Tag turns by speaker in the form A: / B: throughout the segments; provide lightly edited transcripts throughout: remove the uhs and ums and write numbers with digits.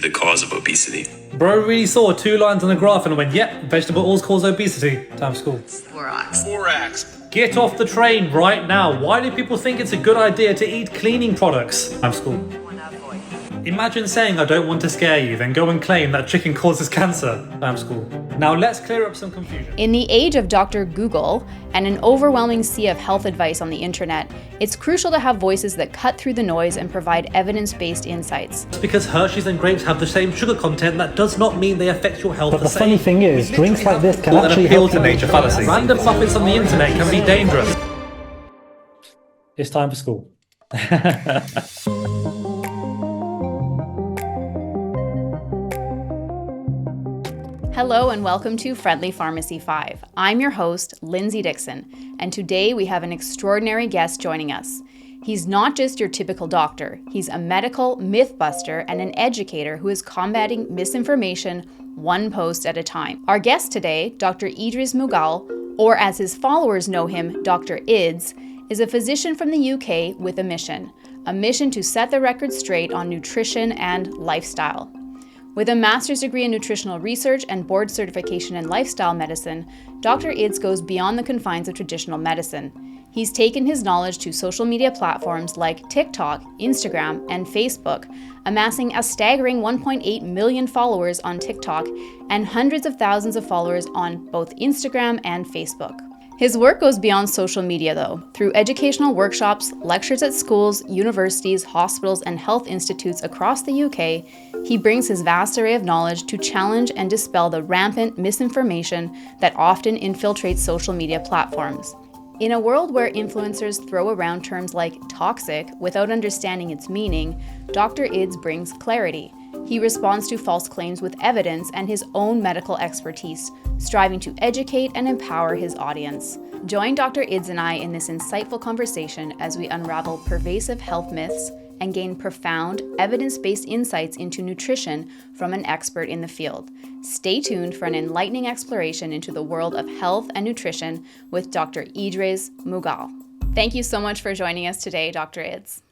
A: The cause of obesity.
B: Bro really saw 2 lines on a graph and went, yep, vegetable oils cause obesity. Time for school.
A: Borax.
B: Get off the train right now. Why do people think it's a good idea to eat cleaning products? Time for school. Imagine saying I don't want to scare you, then go and claim that chicken causes cancer. Time for school. Now let's clear up some confusion.
C: In the age of Dr. Google and an overwhelming sea of health advice on the internet, it's crucial to have voices that cut through the noise and provide evidence-based insights.
B: Just because Hershey's and grapes have the same sugar content, that does not mean they affect your health
D: But the funny thing is, drinks like this can actually
B: appeal
D: help
B: to nature fallacy. Random puppets on the internet can be dangerous. It's time for school.
C: Hello and welcome to Friendly Pharmacy 5. I'm your host, Lindsay Dixon, and today we have an extraordinary guest joining us. He's not just your typical doctor, he's a medical mythbuster and an educator who is combating misinformation one post at a time. Our guest today, Dr. Idrees Mughal, or as his followers know him, Dr. Idz, is a physician from the UK with a mission to set the record straight on nutrition and lifestyle. With a master's degree in nutritional research and board certification in lifestyle medicine, Dr. Idz goes beyond the confines of traditional medicine. He's taken his knowledge to social media platforms like TikTok, Instagram, and Facebook, amassing a staggering 1.8 million followers on TikTok and hundreds of thousands of followers on both Instagram and Facebook. His work goes beyond social media, though. Through educational workshops, lectures at schools, universities, hospitals, and health institutes across the UK, he brings his vast array of knowledge to challenge and dispel the rampant misinformation that often infiltrates social media platforms. In a world where influencers throw around terms like toxic without understanding its meaning, Dr. Idz brings clarity. He responds to false claims with evidence and his own medical expertise, striving to educate and empower his audience. Join Dr. Idz and I in this insightful conversation as we unravel pervasive health myths and gain profound, evidence-based insights into nutrition from an expert in the field. Stay tuned for an enlightening exploration into the world of health and nutrition with Dr. Idrees Mughal. Thank you so much for joining us today, Dr. Idz.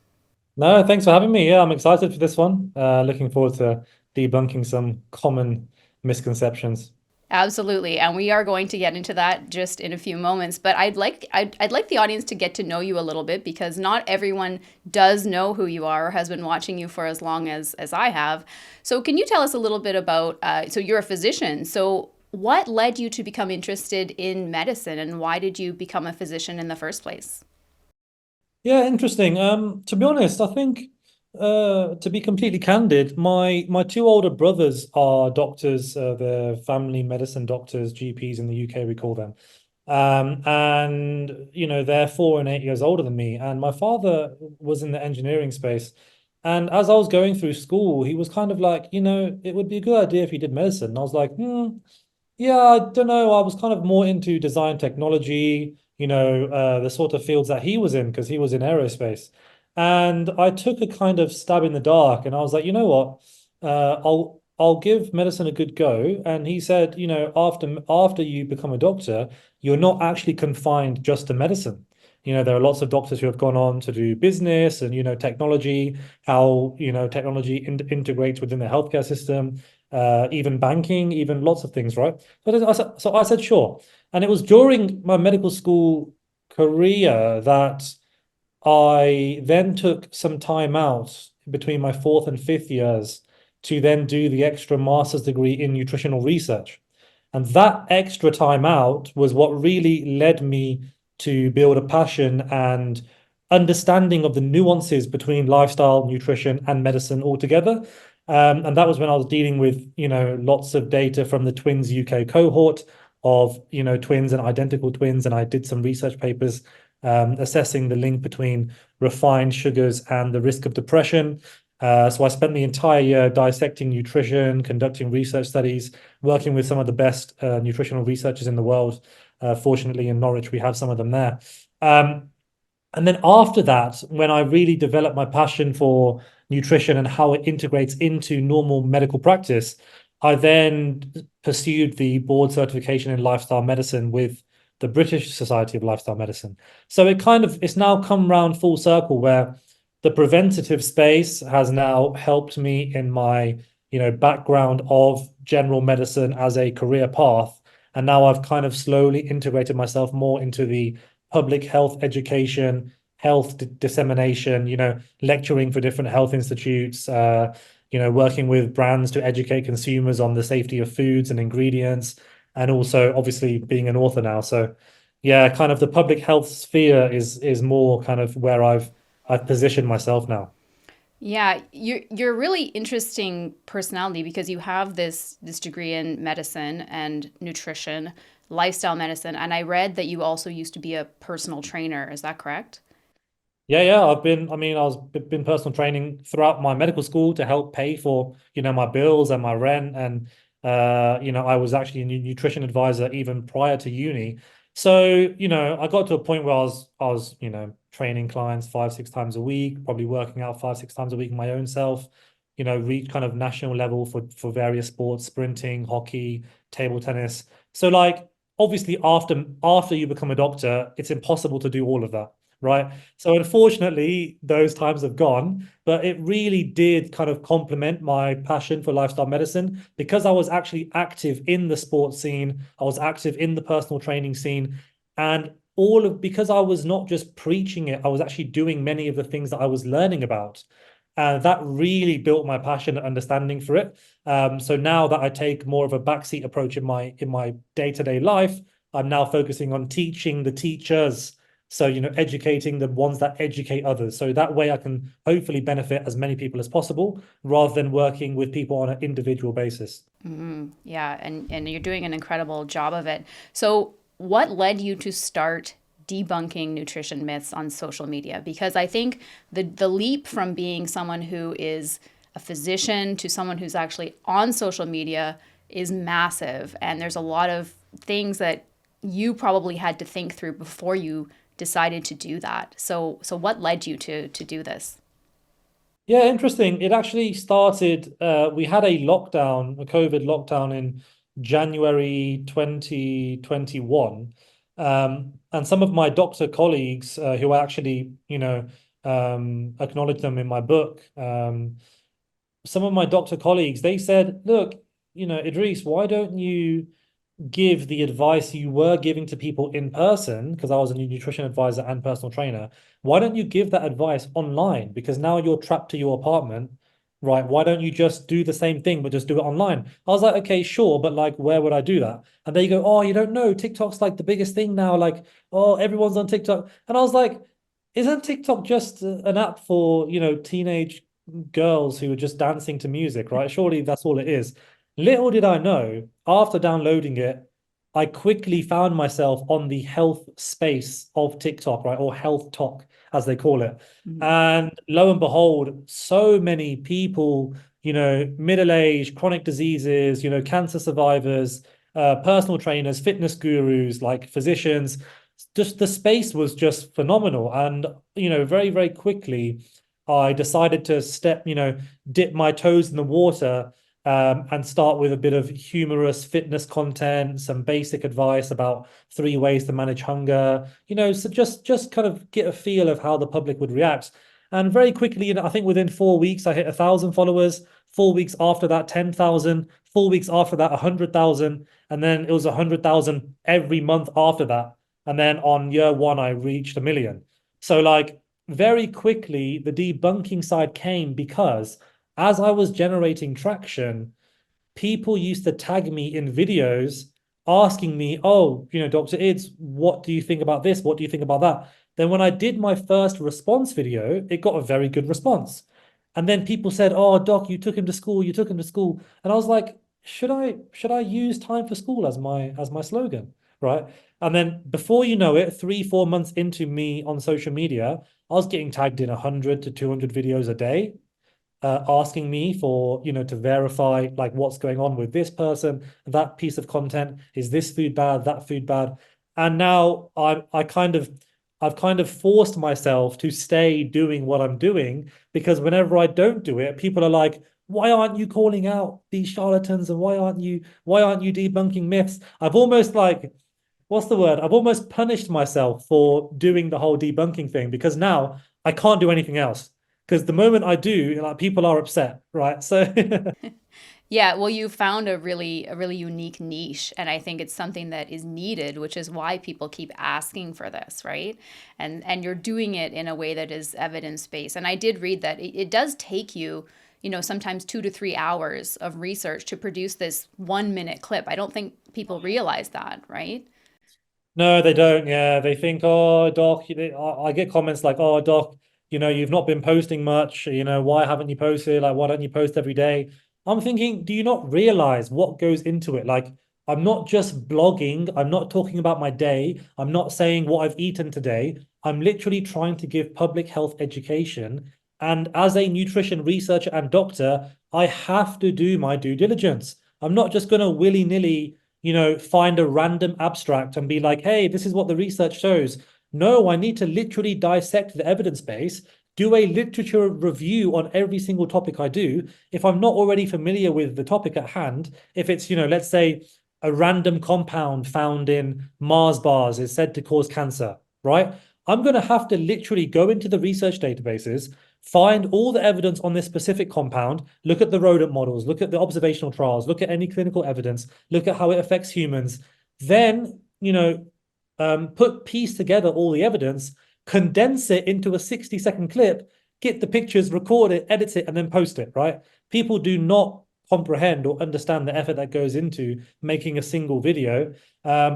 B: No, thanks for having me. Yeah, I'm excited for this one. Looking forward to debunking some common misconceptions.
C: Absolutely, and we are going to get into that just in a few moments. But I'd like the audience to get to know you a little bit, because not everyone does know who you are or has been watching you for as long as I have. So can you tell us a little bit about? So you're a physician. So what led you to become interested in medicine, and why did you become a physician in the first place?
B: Yeah, interesting. To be honest, I think to be completely candid, my 2 older brothers are doctors. They're family medicine doctors, GPs in the UK, we call them. And they're 4 and 8 years older than me. And my father was in the engineering space. And as I was going through school, he was kind of like, it would be a good idea if you did medicine. And I was like, yeah, I don't know. I was kind of more into design technology, the sort of fields that he was in, because he was in aerospace. And I took a kind of stab in the dark, and I was like, you know what? I'll give medicine a good go. And he said, after you become a doctor, you're not actually confined just to medicine. There are lots of doctors who have gone on to do business and, technology, how, technology integrates within the healthcare system, even banking, even lots of things, right? So I said, sure. And it was during my medical school career that I then took some time out between my 4th and 5th years to then do the extra master's degree in nutritional research. And that extra time out was what really led me to build a passion and understanding of the nuances between lifestyle, nutrition, and medicine altogether. And that was when I was dealing with, lots of data from the Twins UK cohort of, twins and identical twins. And I did some research papers assessing the link between refined sugars and the risk of depression. So I spent the entire year dissecting nutrition, conducting research studies, working with some of the best nutritional researchers in the world. Fortunately, in Norwich, we have some of them there. And then after that, when I really developed my passion for nutrition and how it integrates into normal medical practice, I then pursued the board certification in lifestyle medicine with the British Society of Lifestyle Medicine. So it's now come round full circle, where the preventative space has now helped me in my background of general medicine as a career path. And now I've kind of slowly integrated myself more into the public health education, health dissemination, lecturing for different health institutes, working with brands to educate consumers on the safety of foods and ingredients, and also obviously being an author now. So yeah, kind of the public health sphere is more kind of where I've positioned myself now.
C: Yeah, you're a really interesting personality because you have this degree in medicine and nutrition, lifestyle medicine, and I read that you also used to be a personal trainer. Is that correct?
B: Yeah. I was been personal training throughout my medical school to help pay for, my bills and my rent. And I was actually a nutrition advisor even prior to uni. So, I got to a point where I was, training clients 5, 6 times a week, probably working out 5, 6 times a week my own self, reach kind of national level for various sports, sprinting, hockey, table tennis. So like obviously after you become a doctor, it's impossible to do all of that, right? So unfortunately, those times have gone, but it really did kind of complement my passion for lifestyle medicine because I was actually active in the sports scene. I was active in the personal training scene, and because I was not just preaching it, I was actually doing many of the things that I was learning about. And that really built my passion and understanding for it. So now that I take more of a backseat approach in my day-to-day life, I'm now focusing on teaching the teachers, so, educating the ones that educate others. So that way I can hopefully benefit as many people as possible rather than working with people on an individual basis.
C: Yeah, and you're doing an incredible job of it. So, what led you to start debunking nutrition myths on social media? Because I think the leap from being someone who is a physician to someone who's actually on social media is massive, and there's a lot of things that you probably had to think through before you decided to do that. So what led you to do this?
B: Yeah, interesting. It actually started, we had a COVID lockdown in January 2021. And some of my doctor colleagues, who I actually, acknowledge them in my book, some of my doctor colleagues, they said, look, Idrees, why don't you give the advice you were giving to people in person, because I was a nutrition advisor and personal trainer. Why don't you give that advice online? Because now you're trapped to your apartment, right? Why don't you just do the same thing, but just do it online? I was like, okay, sure, but like, where would I do that? And they go, oh, you don't know, TikTok's like the biggest thing now. Like, oh, everyone's on TikTok. And I was like, isn't TikTok just an app for, teenage girls who are just dancing to music, right? Surely that's all it is. Little did I know, after downloading it, I quickly found myself on the health space of TikTok, right? Or health talk, as they call it. And lo and behold, so many people, middle-aged, chronic diseases, cancer survivors, personal trainers, fitness gurus, like physicians, just the space was just phenomenal. And, very, very quickly, I decided to dip my toes in the water, and start with a bit of humorous fitness content, some basic advice about 3 ways to manage hunger, so just kind of get a feel of how the public would react. And very quickly, I think within 4 weeks, I hit 1,000 followers. 4 weeks after that, 10,000. 4 weeks after that, 100,000. And then it was 100,000 every month after that. And then on year one, I reached 1 million. So like very quickly, the debunking side came because as I was generating traction, people used to tag me in videos asking me, oh, Dr. Idz, what do you think about this? What do you think about that? Then when I did my first response video, it got a very good response. And then people said, oh, Doc, you took him to school, you took him to school. And I was like, should I use time for school as my slogan? Right. And then before you know it, 3, 4 months into me on social media, I was getting tagged in 100 to 200 videos a day, asking me for, to verify like what's going on with this person, that piece of content. Is this food bad, that food bad? And now I've kind of forced myself to stay doing what I'm doing, because whenever I don't do it, people are like, why aren't you calling out these charlatans? And why aren't you debunking myths? I've almost like, what's the word? I've almost punished myself for doing the whole debunking thing, because now I can't do anything else. because the moment I do, like people are upset, right? So
C: Yeah, well, you found a really unique niche, and I think it's something that is needed, which is why people keep asking for this, right? And you're doing it in a way that is evidence-based. And I did read that it does take you, sometimes 2 to 3 hours of research to produce this 1 minute clip. I don't think people realize that, right?
B: no, they don't. Yeah, they think, oh, doc, I get comments like, oh, doc, you've not been posting much. Why haven't you posted? Like, why don't you post every day? I'm thinking, do you not realize what goes into it? Like, I'm not just blogging. I'm not talking about my day. I'm not saying what I've eaten today. I'm literally trying to give public health education. And as a nutrition researcher and doctor, I have to do my due diligence. I'm not just going to willy-nilly find a random abstract and be like, hey, this is what the research shows. No, I need to literally dissect the evidence base, do a literature review on every single topic I do. If I'm not already familiar with the topic at hand, if it's, let's say a random compound found in Mars bars is said to cause cancer, right? I'm going to have to literally go into the research databases, find all the evidence on this specific compound, look at the rodent models, look at the observational trials, look at any clinical evidence, look at how it affects humans, then, piece together all the evidence, condense it into a 60-second clip, get the pictures, record it, edit it, and then post it, right? People do not comprehend or understand the effort that goes into making a single video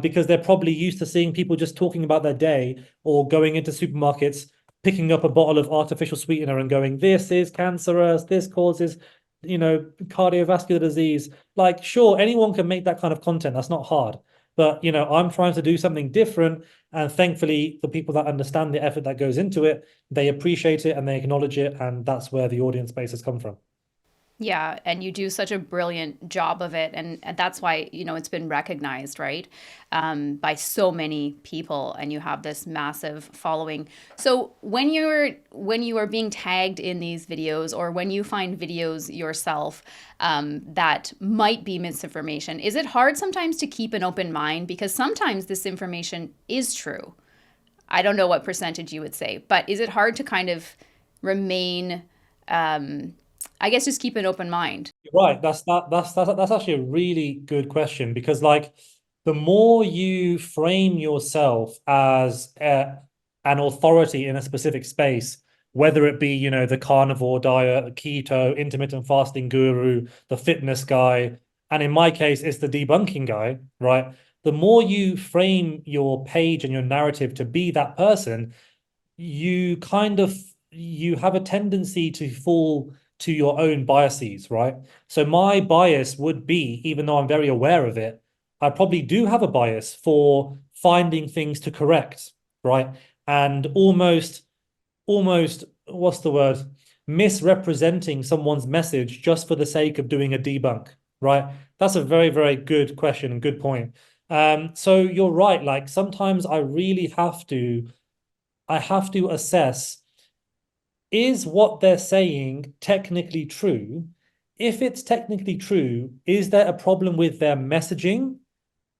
B: because they're probably used to seeing people just talking about their day or going into supermarkets, picking up a bottle of artificial sweetener and going, this is cancerous, this causes, cardiovascular disease. Like, sure, anyone can make that kind of content. That's not hard. But, I'm trying to do something different. And thankfully, the people that understand the effort that goes into it, they appreciate it and they acknowledge it. And that's where the audience base has come from.
C: Yeah, and you do such a brilliant job of it, and that's why it's been recognized, right, by so many people, and you have this massive following. So when you are being tagged in these videos, or when you find videos yourself that might be misinformation, is it hard sometimes to keep an open mind, because sometimes this information is true? I don't know what percentage you would say, but is it hard to kind of remain I guess just keep an open mind?
B: Right. That's actually a really good question because like the more you frame yourself as an authority in a specific space, whether it be, the carnivore diet, keto, intermittent fasting guru, the fitness guy, and in my case, it's the debunking guy, right? The more you frame your page and your narrative to be that person, you have a tendency to fall to your own biases, right? So my bias would be, even though I'm very aware of it, I probably do have a bias for finding things to correct, right? And almost, what's the word? Misrepresenting someone's message just for the sake of doing a debunk, right? That's a very, very good question and good point. So you're right. Like sometimes I really have to assess, is what they're saying technically true? If it's technically true, is there a problem with their messaging,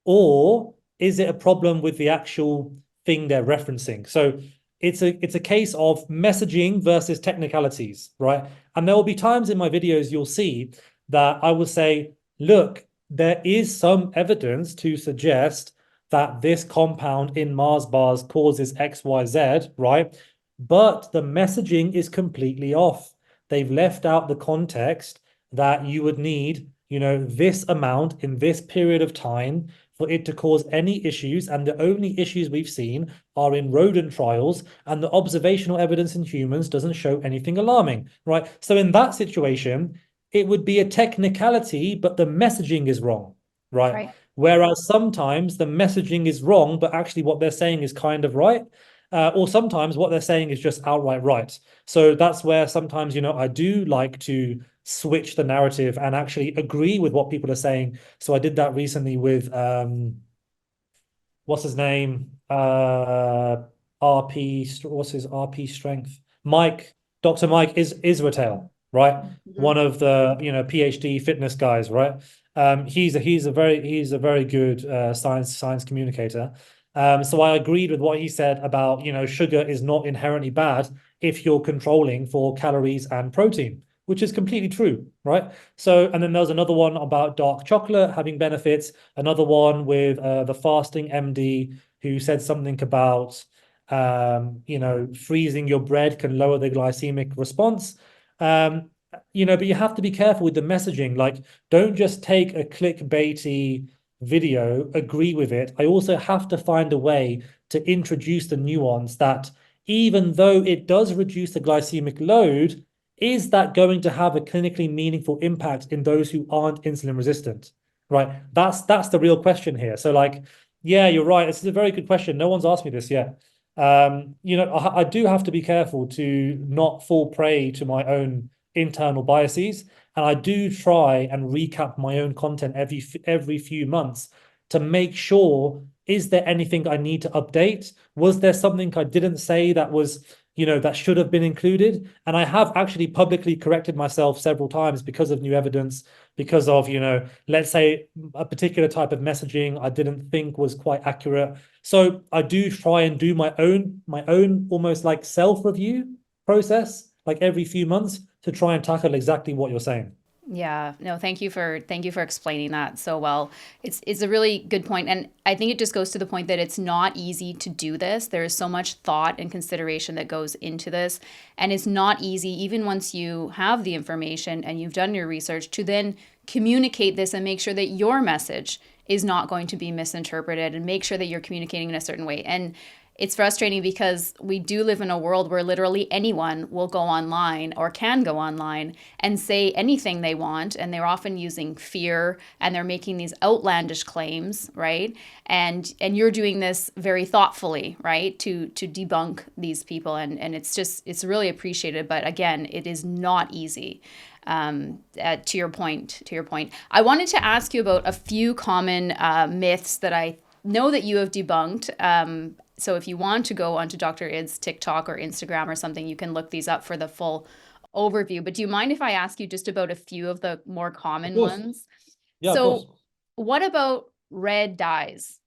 B: or is it a problem with the actual thing they're referencing? So it's a case of messaging versus technicalities, right? And there will be times in my videos you'll see that I will say, look, there is some evidence to suggest that this compound in Mars bars causes XYZ, right? But the messaging is completely off. They've left out the context that you would need, this amount in this period of time for it to cause any issues. And the only issues we've seen are in rodent trials, and the observational evidence in humans doesn't show anything alarming, right? So in that situation, it would be a technicality, but the messaging is wrong, right?
C: Right.
B: Whereas sometimes the messaging is wrong, but actually what they're saying is kind of right. Or sometimes what they're saying is just outright right. So that's where sometimes, I do like to switch the narrative and actually agree with what people are saying. So I did that recently with, what's his name? What's his RP strength? Dr. Mike Israel, right?
C: Mm-hmm.
B: One of the, PhD fitness guys, right? He's a very good science communicator. So I agreed with what he said about, sugar is not inherently bad. if you're controlling for calories and protein, which is completely true, right? So, and then there's another one about dark chocolate having benefits, another one with the fasting MD who said something about, freezing your bread can lower the glycemic response. But you have to be careful with the messaging. Like, don't just take a clickbaity video, agree with it. I also have to find a way to introduce the nuance that even though it does reduce the glycemic load, is that going to have a clinically meaningful impact in those who aren't insulin resistant? Right. That's the real question here. So, like, yeah, you're right. This is a very good question. No one's asked me this yet. I do have to be careful to not fall prey to my own internal biases, and I do try and recap my own content every few months to make sure, is there anything I need to update? Was there something I didn't say that was, that should have been included? And I have actually publicly corrected myself several times because of new evidence, because of, let's say a particular type of messaging I didn't think was quite accurate. So I do try and do my own almost like self-review process, like every few months, to try and tackle exactly what you're saying.
C: Yeah, no, thank you for explaining that so well. It's a really good point. And I think it just goes to the point that it's not easy to do this. There is so much thought and consideration that goes into this. And it's not easy, even once you have the information and you've done your research, to then communicate this and make sure that your message is not going to be misinterpreted, and make sure that you're communicating in a certain way. And it's frustrating because we do live in a world where literally anyone will go online or can go online and say anything they want. And they're often using fear, and they're making these outlandish claims, right? And you're doing this very thoughtfully, right? To debunk these people. And it's really appreciated. But again, it is not easy. To your point, I wanted to ask you about a few common myths that I know that you have debunked. So if you want to go onto Dr. Idz TikTok or Instagram or something, you can look these up for the full overview. But do you mind if I ask you just about a few of the more common ones?
B: Yeah,
C: so
B: of course.
C: What about red dyes?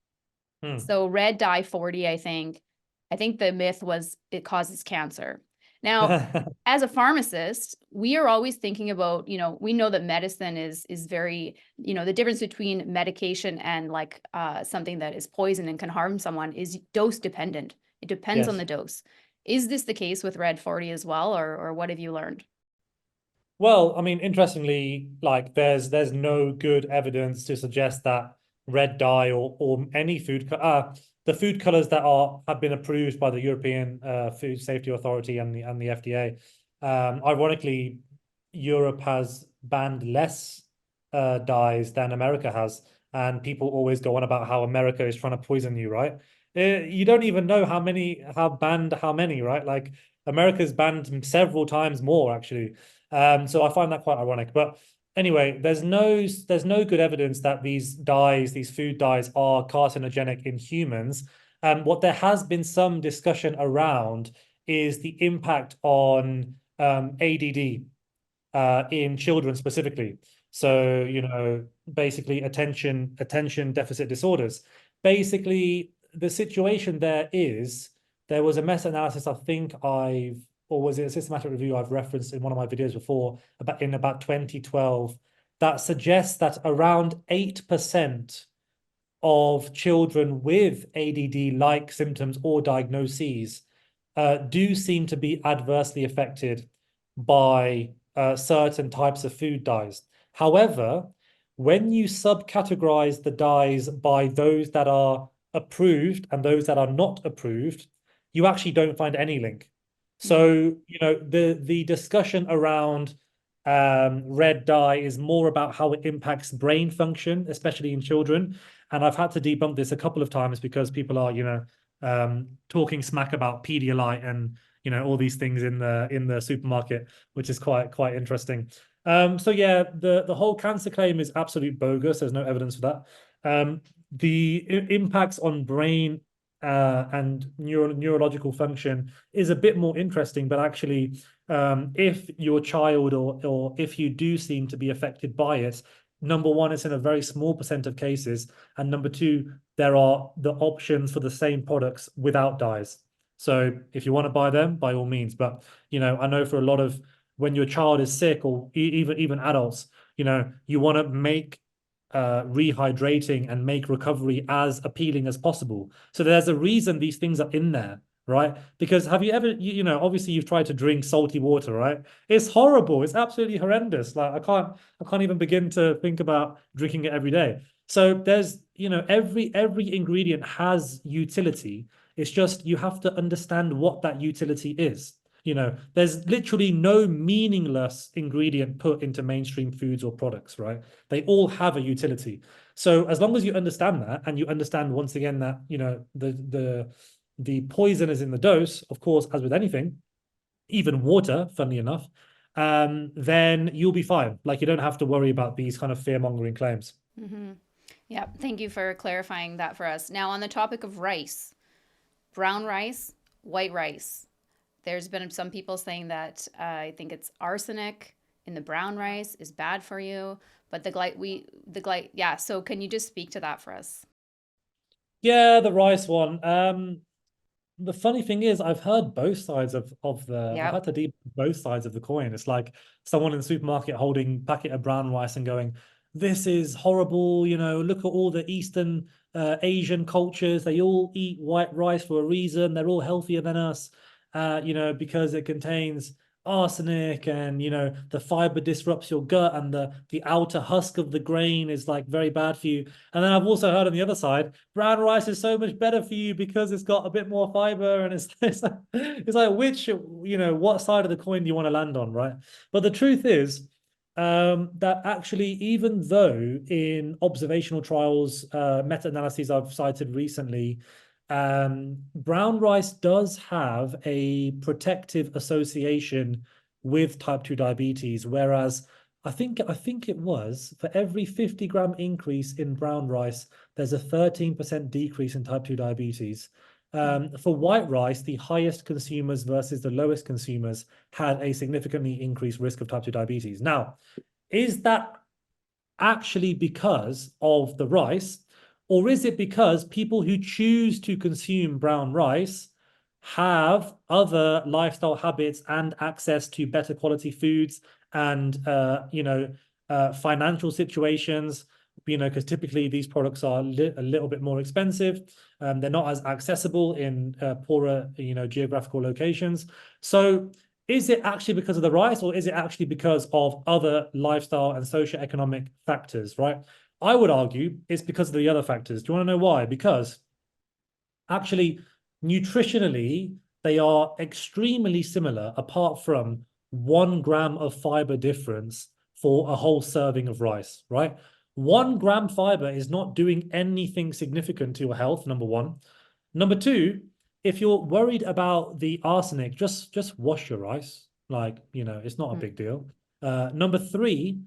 C: So red dye 40, I think the myth was it causes cancer. Now, as a pharmacist, we are always thinking about, we know that medicine is very, the difference between medication and like something that is poison and can harm someone is dose dependent. It depends on the dose. Is this the case with Red 40 as well, or what have you learned?
B: Well, I mean, interestingly, like there's no good evidence to suggest that red dye or any food the food colors that have been approved by the European Food Safety Authority and the FDA. Ironically, Europe has banned less dyes than America has, and people always go on about how America is trying to poison you, right? You don't even know how many have banned how many, right? Like America's banned several times more, actually. So I find that quite ironic. But anyway, there's no good evidence that these food dyes, are carcinogenic in humans. What there has been some discussion around is the impact on ADD in children specifically. So, basically attention deficit disorders. Basically, the situation there was a meta-analysis, I think or was it a systematic review I've referenced in one of my videos before, about 2012, that suggests that around 8% of children with ADD-like symptoms or diagnoses do seem to be adversely affected by certain types of food dyes. However, when you subcategorize the dyes by those that are approved and those that are not approved, you actually don't find any link. So, the discussion around red dye is more about how it impacts brain function, especially in children. And I've had to debunk this a couple of times because people are, talking smack about Pedialyte and, all these things in the supermarket, which is quite interesting. So yeah, the whole cancer claim is absolute bogus. There's no evidence for that. The impacts on brain and neurological function is a bit more interesting, but actually, if your child or if you do seem to be affected by it, number one, it's in a very small % of cases, and number two, there are the options for the same products without dyes. So if you want to buy them, by all means. But, I know for a lot of when your child is sick or even adults, you want to make rehydrating and make recovery as appealing as possible. So there's a reason these things are in there, right? Because have you ever, obviously you've tried to drink salty water, right? It's horrible. It's absolutely horrendous. Like I can't even begin to think about drinking it every day. So there's, every ingredient has utility. It's just you have to understand what that utility is. There's literally no meaningless ingredient put into mainstream foods or products, right? They all have a utility. So as long as you understand that, and you understand once again that, the poison is in the dose, of course, as with anything, even water, funnily enough, then you'll be fine. Like you don't have to worry about these kind of fear-mongering claims.
C: Yeah, thank you for clarifying that for us. Now, on the topic of rice, brown rice, white rice. There's been some people saying that I think it's arsenic in the brown rice is bad for you, but yeah. So can you just speak to that for us?
B: Yeah, the rice one. The funny thing is, I've heard both sides of I've had to deal with both sides of the coin. It's like someone in the supermarket holding a packet of brown rice and going, "This is horrible." Look at all the Eastern Asian cultures. They all eat white rice for a reason. They're all healthier than us. Because it contains arsenic and, the fiber disrupts your gut and the outer husk of the grain is like very bad for you. And then I've also heard on the other side, brown rice is so much better for you because it's got a bit more fiber and it's like which, what side of the coin do you want to land on, right? But the truth is, that actually, even though in observational trials, meta-analyses I've cited recently, brown rice does have a protective association with type 2 diabetes, whereas I think it was for every 50-gram increase in brown rice, there's a 13% decrease in type 2 diabetes. For white rice, the highest consumers versus the lowest consumers had a significantly increased risk of type 2 diabetes. Now, is that actually because of the rice? Or is it because people who choose to consume brown rice have other lifestyle habits and access to better quality foods and, financial situations, because typically these products are a little bit more expensive. They're not as accessible in poorer, geographical locations. So is it actually because of the rice, or is it actually because of other lifestyle and socioeconomic factors, right? I would argue it's because of the other factors. Do you want to know why? Because actually, nutritionally, they are extremely similar, apart from 1 gram of fiber difference for a whole serving of rice, right? 1 gram fiber is not doing anything significant to your health, number one. Number two, if you're worried about the arsenic, just wash your rice. Like, it's not a big deal. Number three,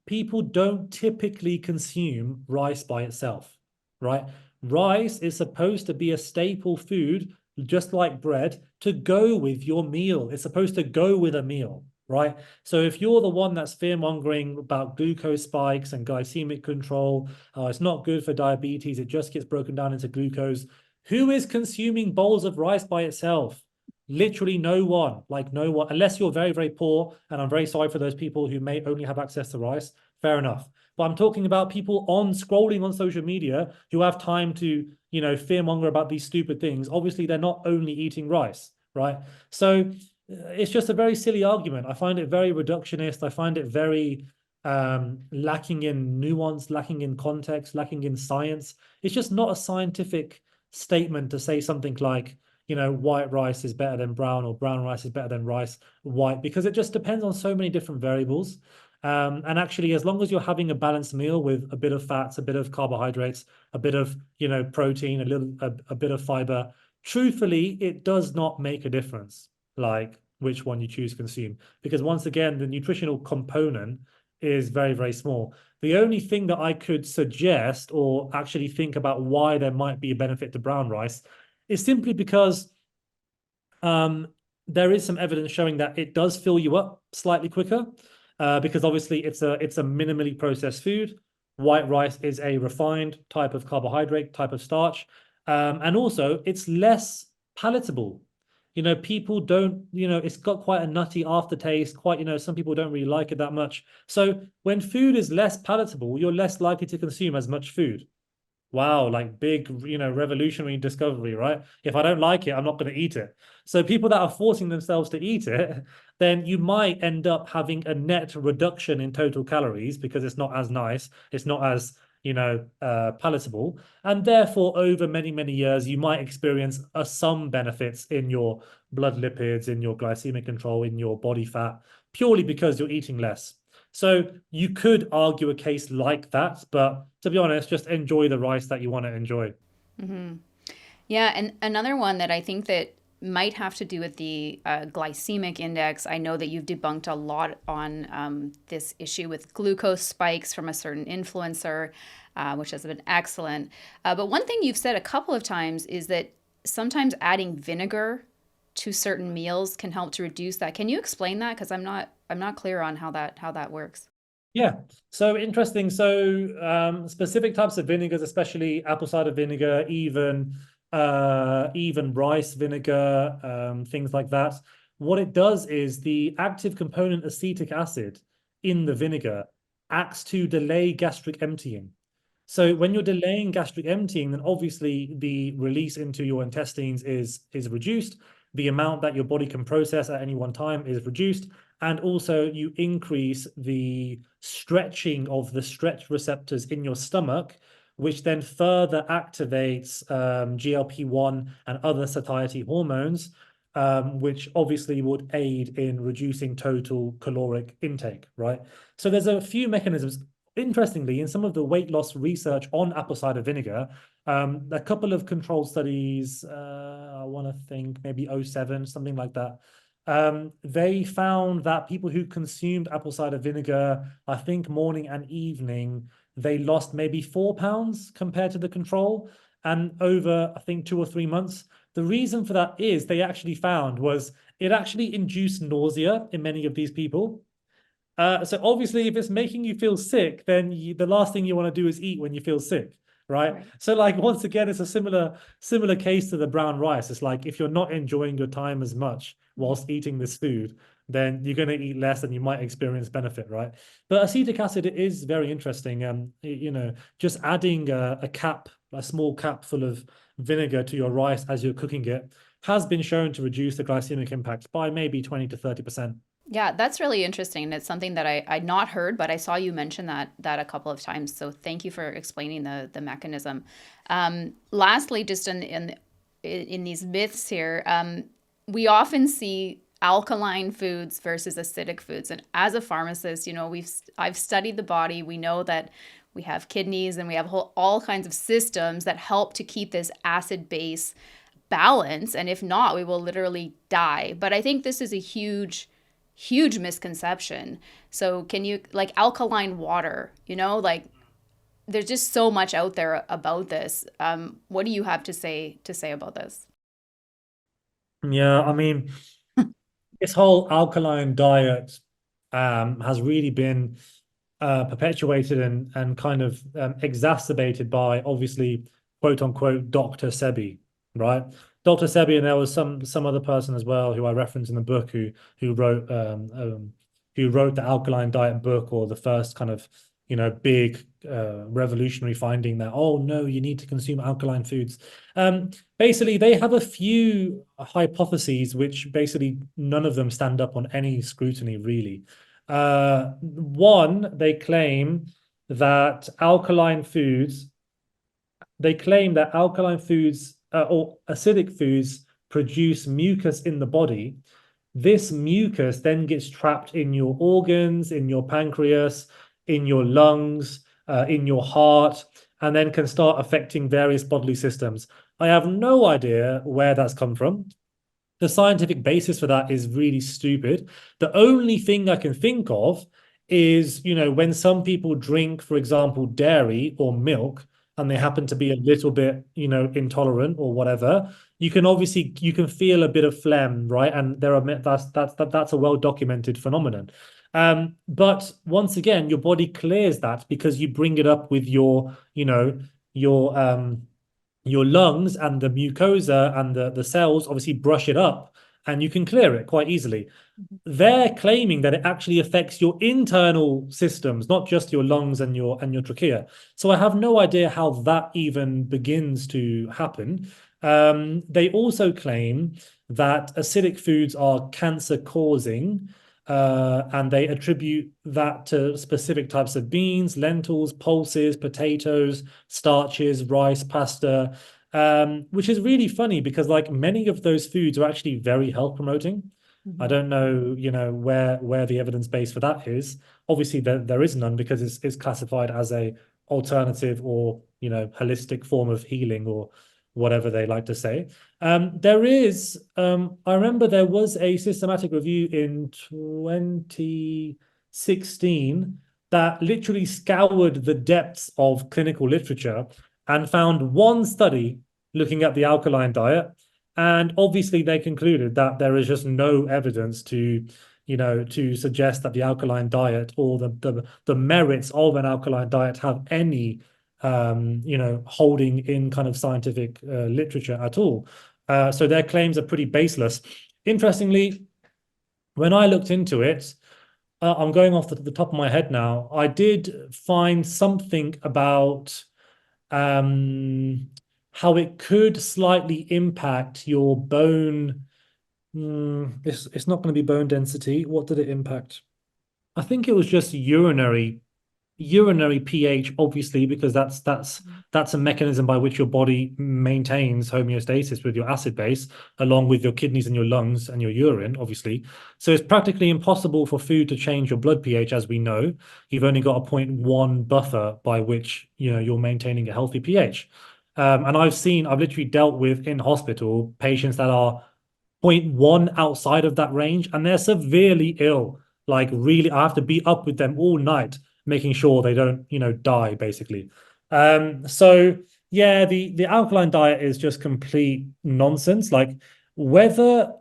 B: people don't typically consume rice by itself, right? Rice is supposed to be a staple food, just like bread, to go with your meal. It's supposed to go with a meal, right? So if you're the one that's fear-mongering about glucose spikes and glycemic control, it's not good for diabetes, it just gets broken down into glucose. Who is consuming bowls of rice by itself? Literally no one, like no one, unless you're very, very poor. And I'm very sorry for those people who may only have access to rice. Fair enough. But I'm talking about people scrolling on social media who have time to, fearmonger about these stupid things. Obviously, they're not only eating rice, right? So it's just a very silly argument. I find it very reductionist. I find it very lacking in nuance, lacking in context, lacking in science. It's just not a scientific statement to say something like, white rice is better than brown, or brown rice is better than white, because it just depends on so many different variables. And actually, as long as you're having a balanced meal with a bit of fats, a bit of carbohydrates, a bit of, protein, a bit of fiber, truthfully, it does not make a difference, like which one you choose to consume. Because once again, the nutritional component is very, very small. The only thing that I could suggest or actually think about why there might be a benefit to brown rice is simply because there is some evidence showing that it does fill you up slightly quicker, because obviously it's a minimally processed food. White rice is a refined type of carbohydrate, type of starch, and also it's less palatable. People don't, it's got quite a nutty aftertaste, quite, some people don't really like it that much. So when food is less palatable, you're less likely to consume as much food. Wow, like big, revolutionary discovery, right? If I don't like it, I'm not going to eat it. So people that are forcing themselves to eat it, then you might end up having a net reduction in total calories because it's not as nice, it's not as, palatable. And therefore, over many, many years, you might experience some benefits in your blood lipids, in your glycemic control, in your body fat, purely because you're eating less. So you could argue a case like that, but to be honest, just enjoy the rice that you want to enjoy.
C: Mm-hmm. Yeah, and another one that I think that might have to do with the glycemic index. I know that you've debunked a lot on this issue with glucose spikes from a certain influencer, which has been excellent. But one thing you've said a couple of times is that sometimes adding vinegar to certain meals can help to reduce that. Can you explain that? Because I'm not clear on how that works.
B: Yeah, so interesting. So specific types of vinegars, especially apple cider vinegar, even rice vinegar, things like that. What it does is the active component acetic acid in the vinegar acts to delay gastric emptying. So when you're delaying gastric emptying, then obviously the release into your intestines is reduced. The amount that your body can process at any one time is reduced. And also you increase the stretching of the stretch receptors in your stomach, which then further activates GLP-1 and other satiety hormones, which obviously would aid in reducing total caloric intake, right? So there's a few mechanisms. Interestingly, in some of the weight loss research on apple cider vinegar, a couple of controlled studies, I want to think maybe 07, something like that, they found that people who consumed apple cider vinegar, I think morning and evening, they lost maybe 4 pounds compared to the control. And over, I think, 2 or 3 months, the reason for that is they actually found was it actually induced nausea in many of these people. So obviously, if it's making you feel sick, then the last thing you want to do is eat when you feel sick, right? So like, once again, it's a similar case to the brown rice. It's like, if you're not enjoying your time as much whilst eating this food, then you're going to eat less and you might experience benefit, right? But acetic acid is very interesting. Just adding a small cap full of vinegar to your rice as you're cooking it has been shown to reduce the glycemic impact by maybe 20 to 30%.
C: Yeah, that's really interesting. And it's something that I'd not heard, but I saw you mention that a couple of times. So thank you for explaining the mechanism. Lastly, just in these myths here, we often see alkaline foods versus acidic foods. And as a pharmacist, I've studied the body. We know that we have kidneys and we have all kinds of systems that help to keep this acid base balance. And if not, we will literally die. But I think this is a huge misconception. So can you, like alkaline water, there's just so much out there about this. What do you have to say about this?
B: Yeah, I mean, this whole alkaline diet has really been perpetuated and kind of exacerbated by, obviously, quote unquote, Dr. Sebi, right? Dr. Sebi, and there was some other person as well who I referenced in the book who wrote the alkaline diet book, or the first kind of big revolutionary finding that, oh no, you need to consume alkaline foods. Basically, they have a few hypotheses which basically none of them stand up on any scrutiny, really. One, they claim that alkaline foods or acidic foods produce mucus in the body. This mucus then gets trapped in your organs, in your pancreas, in your lungs, in your heart, and then can start affecting various bodily systems. I have no idea where that's come from. The scientific basis for that is really stupid. The only thing I can think of is, when some people drink, for example, dairy or milk, and they happen to be a little bit, intolerant or whatever, you can feel a bit of phlegm, right? And that's a well-documented phenomenon. But once again, your body clears that because you bring it up with your your lungs and the mucosa and the cells obviously brush it up and you can clear it quite easily. They're claiming that it actually affects your internal systems, not just your lungs and your trachea. So I have no idea how that even begins to happen. They also claim that acidic foods are cancer causing, and they attribute that to specific types of beans, lentils, pulses, potatoes, starches, rice, pasta, which is really funny because like many of those foods are actually very health promoting. I don't know, where the evidence base for that is. Obviously, there is none because it's classified as a alternative or holistic form of healing or whatever they like to say. There is, I remember there was a systematic review in 2016 that literally scoured the depths of clinical literature and found one study looking at the alkaline diet. And obviously they concluded that there is just no evidence to suggest that the alkaline diet or the merits of an alkaline diet have any holding in kind of scientific literature at all. So their claims are pretty baseless. Interestingly, when I looked into it, I'm going off the top of my head now, I did find something about how it could slightly impact your bone. It's not going to be bone density. What did it impact? I think it was just urinary pH, obviously, because that's a mechanism by which your body maintains homeostasis with your acid base, along with your kidneys and your lungs and your urine, obviously. So it's practically impossible for food to change your blood pH, as we know. You've only got a 0.1 buffer by which you're maintaining a healthy pH. And I've literally dealt with in hospital patients that are 0.1 outside of that range, and they're severely ill. Like really, I have to be up with them all night, making sure they don't, die, basically. So yeah, the alkaline diet is just complete nonsense. Like whether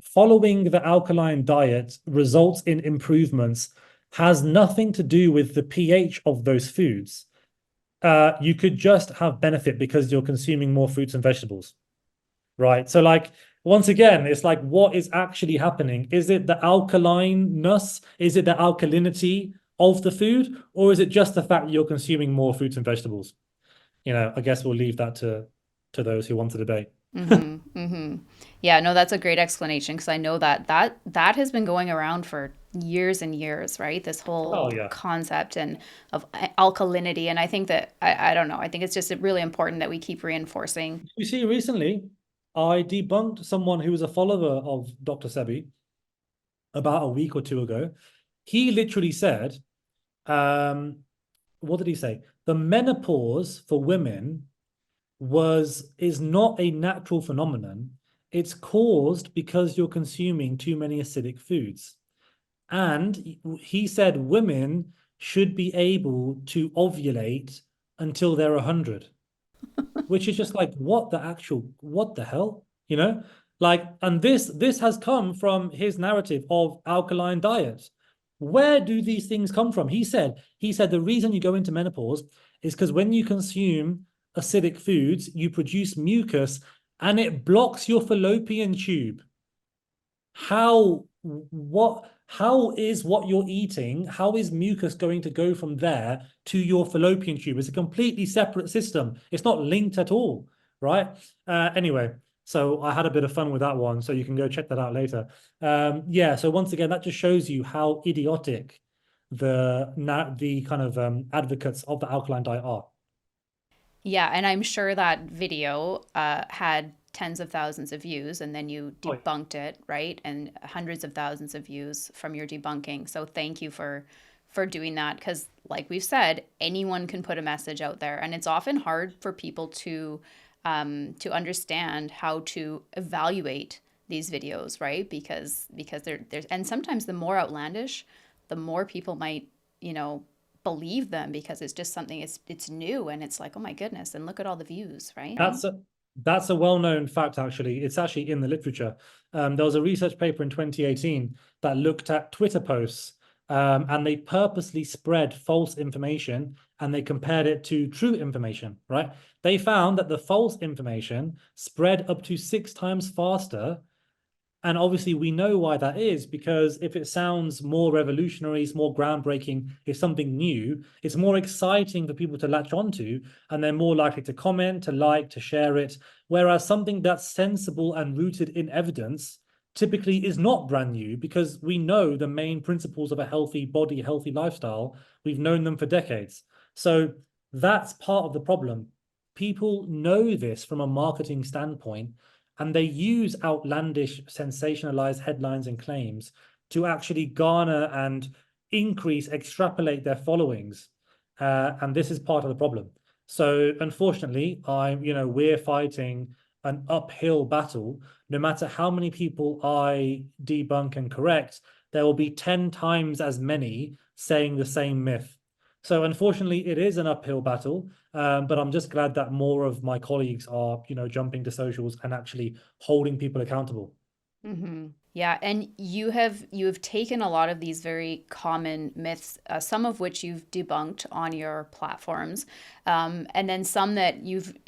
B: following the alkaline diet results in improvements has nothing to do with the pH of those foods. You could just have benefit because you're consuming more fruits and vegetables, right? So like once again, it's like what is actually happening? Is it the alkalineness? Is it the alkalinity of the food, or is it just the fact that you're consuming more fruits and vegetables? I guess we'll leave that to those who want to debate.
C: Yeah, no, that's a great explanation because I know that has been going around for years and years, right? This whole concept and of alkalinity, and I think that I don't know. I think it's just really important that we keep reinforcing.
B: You see, recently I debunked someone who was a follower of Dr. Sebi about a week or two ago. He literally said, what did he say? The menopause for women is not a natural phenomenon. It's caused because you're consuming too many acidic foods. And he said women should be able to ovulate until they're 100, which is just like, what the hell? Like, and this has come from his narrative of alkaline diet. Where do these things come from? He said the reason you go into menopause is because when you consume acidic foods, you produce mucus and it blocks your fallopian tube. How is what you're eating, how is mucus going to go from there to your fallopian tube? It's a completely separate system. It's not linked at all, right? Anyway, so I had a bit of fun with that one, so you can go check that out later. Yeah, so once again, that just shows you how idiotic the kind of advocates of the alkaline diet are.
C: Yeah, and I'm sure that video had tens of thousands of views, and then you debunked it, right? And hundreds of thousands of views from your debunking. So thank you for doing that, because like we've said, anyone can put a message out there, and it's often hard for people to understand how to evaluate these videos, right? Because there's and sometimes the more outlandish, the more people might believe them, because it's just something it's new, and it's like, oh my goodness, and look at all the views, right?
B: That's a well-known fact, actually. It's actually in the literature. There was a research paper in 2018 that looked at Twitter posts and they purposely spread false information and they compared it to true information, right? They found that the false information spread up to 6 times faster. And obviously we know why that is, because if it sounds more revolutionary, it's more groundbreaking, it's something new, it's more exciting for people to latch onto, and they're more likely to comment, to like, to share it. Whereas something that's sensible and rooted in evidence typically is not brand new, because we know the main principles of a healthy body, healthy lifestyle. We've known them for decades. So that's part of the problem. People know this from a marketing standpoint, and they use outlandish, sensationalized headlines and claims to actually garner and increase, extrapolate their followings. And this is part of the problem. So unfortunately, we're fighting an uphill battle. No matter how many people I debunk and correct, there will be 10 times as many saying the same myth. So unfortunately, it is an uphill battle, but I'm just glad that more of my colleagues are, jumping to socials and actually holding people accountable.
C: Mm-hmm. Yeah, and you have taken a lot of these very common myths, some of which you've debunked on your platforms, and then some that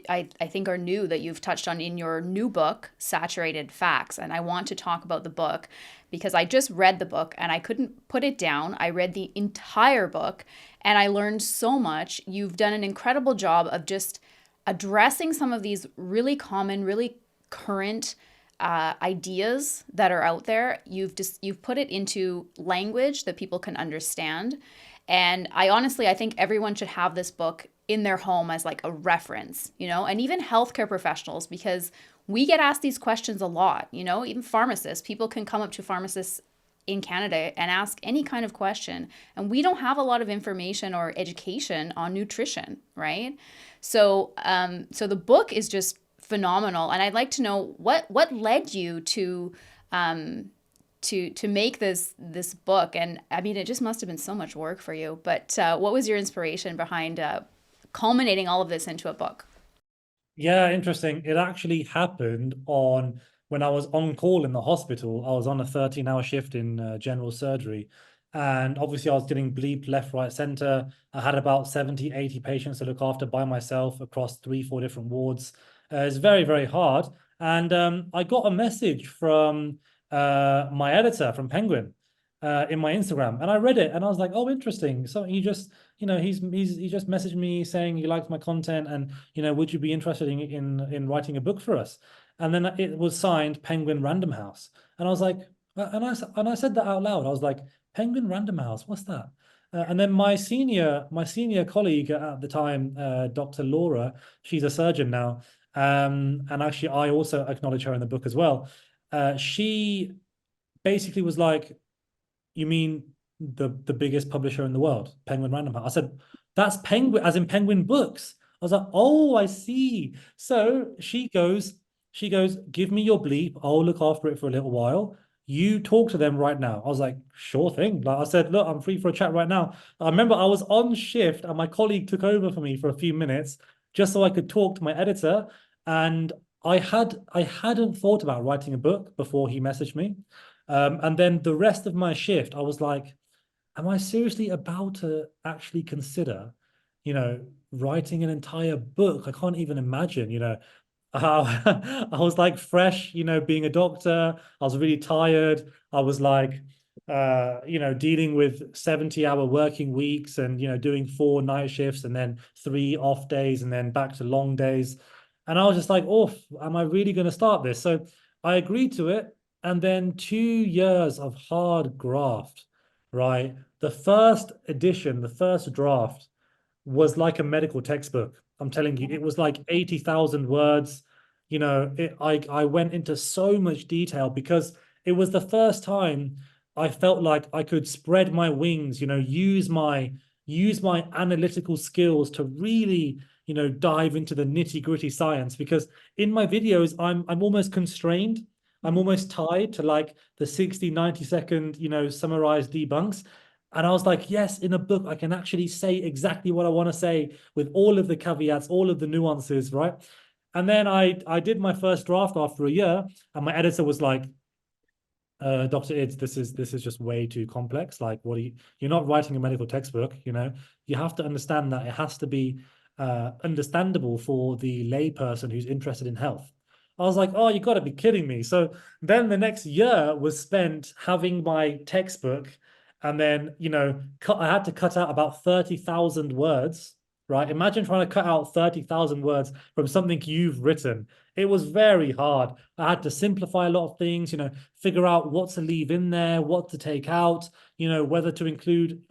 C: I think are new that you've touched on in your new book, Saturated Facts. And I want to talk about the book because I just read the book and I couldn't put it down. I read the entire book and I learned so much. You've done an incredible job of just addressing some of these really common, really current ideas that are out there. You've put it into language that people can understand. And I think everyone should have this book in their home as like a reference, and even healthcare professionals, because we get asked these questions a lot, even pharmacists. People can come up to pharmacists in Canada and ask any kind of question. And we don't have a lot of information or education on nutrition, right? So the book is just phenomenal. And I'd like to know what led you to make this book. And I mean, it just must have been so much work for you, but what was your inspiration behind culminating all of this into a book?
B: Yeah, interesting. It actually happened when I was on call in the hospital. I was on a 13-hour shift in general surgery. And obviously I was getting bleeped left, right, center. I had about 70, 80 patients to look after by myself across 3-4 different wards. It's very, very hard. And I got a message from my editor from Penguin in my Instagram, and I read it and I was like, oh, interesting. So he just, he just messaged me saying he liked my content and, would you be interested in writing a book for us? And then it was signed Penguin Random House. And I was like, and I said that out loud. I was like, Penguin Random House, what's that? And then my senior colleague at the time, Dr. Laura, she's a surgeon now. And actually, I also acknowledge her in the book as well. She basically was like, you mean the biggest publisher in the world, Penguin Random House? I said, that's Penguin, as in Penguin Books. I was like, oh, I see. So she goes, give me your bleep. I'll look after it for a little while. You talk to them right now. I was like, sure thing. Like I said, look, I'm free for a chat right now. I remember I was on shift and my colleague took over for me for a few minutes just so I could talk to my editor. And I hadn't thought about writing a book before he messaged me. And then the rest of my shift, I was like, am I seriously about to actually consider, writing an entire book? I can't even imagine, I was like fresh, being a doctor. I was really tired. I was like, dealing with 70-hour working weeks and, doing 4 night shifts and then 3 off days and then back to long days. And I was just like, oh, am I really going to start this? So I agreed to it. And then 2 years of hard graft, right? The first edition, the first draft was like a medical textbook. I'm telling you, it was like 80,000 words. I went into so much detail because it was the first time I felt like I could spread my wings, use my analytical skills to really, dive into the nitty-gritty science. Because in my videos, I'm almost constrained. I'm almost tied to like the 60, 90-second, summarized debunks. And I was like, yes, in a book, I can actually say exactly what I want to say with all of the caveats, all of the nuances, right? And then I did my first draft after a year, and my editor was like, Dr. Idz, this is just way too complex. Like, you're not writing a medical textbook, you know. You have to understand that it has to be understandable for the layperson who's interested in health. I was like, oh, you got to be kidding me. So then the next year was spent having my textbook, and then, you know, I had to cut out about 30,000 words, right? Imagine trying to cut out 30,000 words from something you've written. It was very hard. I had to simplify a lot of things, you know, figure out what to leave in there, what to take out, you know, whether to include.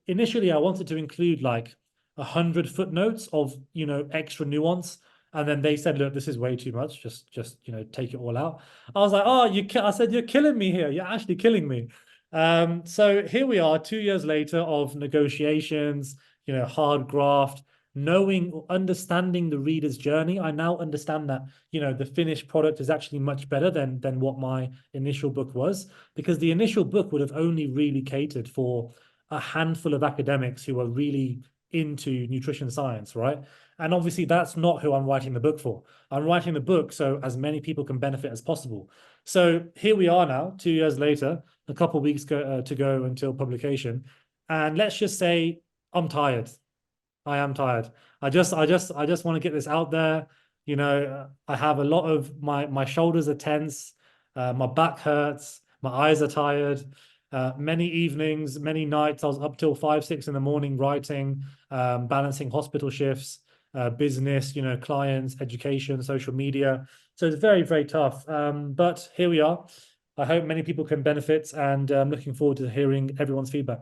B: Initially I wanted to include like 100 footnotes of, you know, extra nuance, and then they said, look, this is way too much. Just you know, take it all out. I was like, oh, I said, you're killing me here. You're actually killing me. So here we are, 2 years later of negotiations, you know, hard graft, understanding the reader's journey. I now understand that, you know, the finished product is actually much better than what my initial book was, because the initial book would have only really catered for a handful of academics who are really into nutrition science, right? And obviously that's not who I'm writing the book for. I'm writing the book so as many people can benefit as possible. So here we are now, 2 years later, a couple of weeks to go until publication. And let's just say I'm tired. I am tired. I just want to get this out there. You know, I have a lot of my shoulders are tense, my back hurts, my eyes are tired. Many evenings, many nights, I was up till 5, 6 in the morning writing, balancing hospital shifts, business, you know, clients, education, social media. So it's very, very tough. But here we are. I hope many people can benefit, and I'm looking forward to hearing everyone's feedback.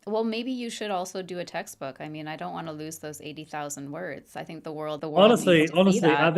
C: Well, maybe you should also do a textbook. I mean, I don't want to lose those 80,000 words. I think the world
B: Honestly,
C: needs to see that.
B: at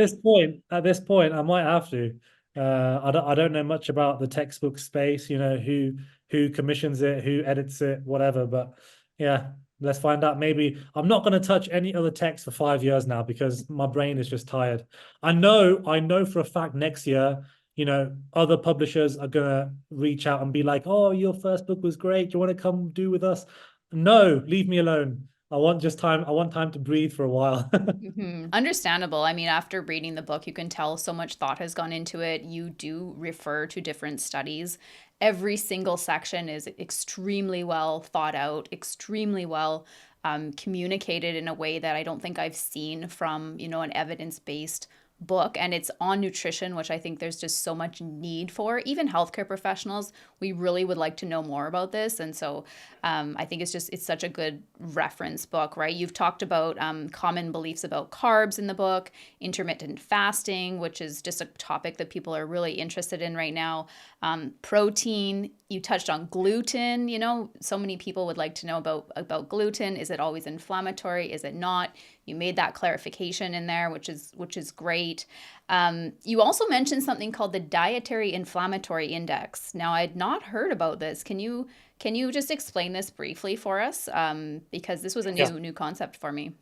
B: this point, I might have to. I don't know much about the textbook space, you know, who commissions it, who edits it, whatever. But yeah, let's find out. Maybe I'm not going to touch any other text for 5 years now because my brain is just tired. I know for a fact next year, you know, other publishers are going to reach out and be like, oh, your first book was great. Do you want to come do with us? No, leave me alone. I want time to breathe for a while.
C: Understandable. I mean, after reading the book, you can tell so much thought has gone into it. You do refer to different studies. Every single section is extremely well thought out, extremely well communicated in a way that I don't think I've seen from, you know, an evidence-based book. And it's on nutrition, which I think there's just so much need for. Even healthcare professionals, we really would like to know more about this. And so I think it's such a good reference book, right? You've talked about common beliefs about carbs in the book, intermittent fasting, which is just a topic that people are really interested in right now. Protein, you touched on gluten. You know, so many people would like to know about gluten. Is it always inflammatory? Is it not? You made that clarification in there, which is great. You also mentioned something called the Dietary Inflammatory Index. Now, I'd not heard about this. Can you just explain this briefly for us? Because this was a new concept for me.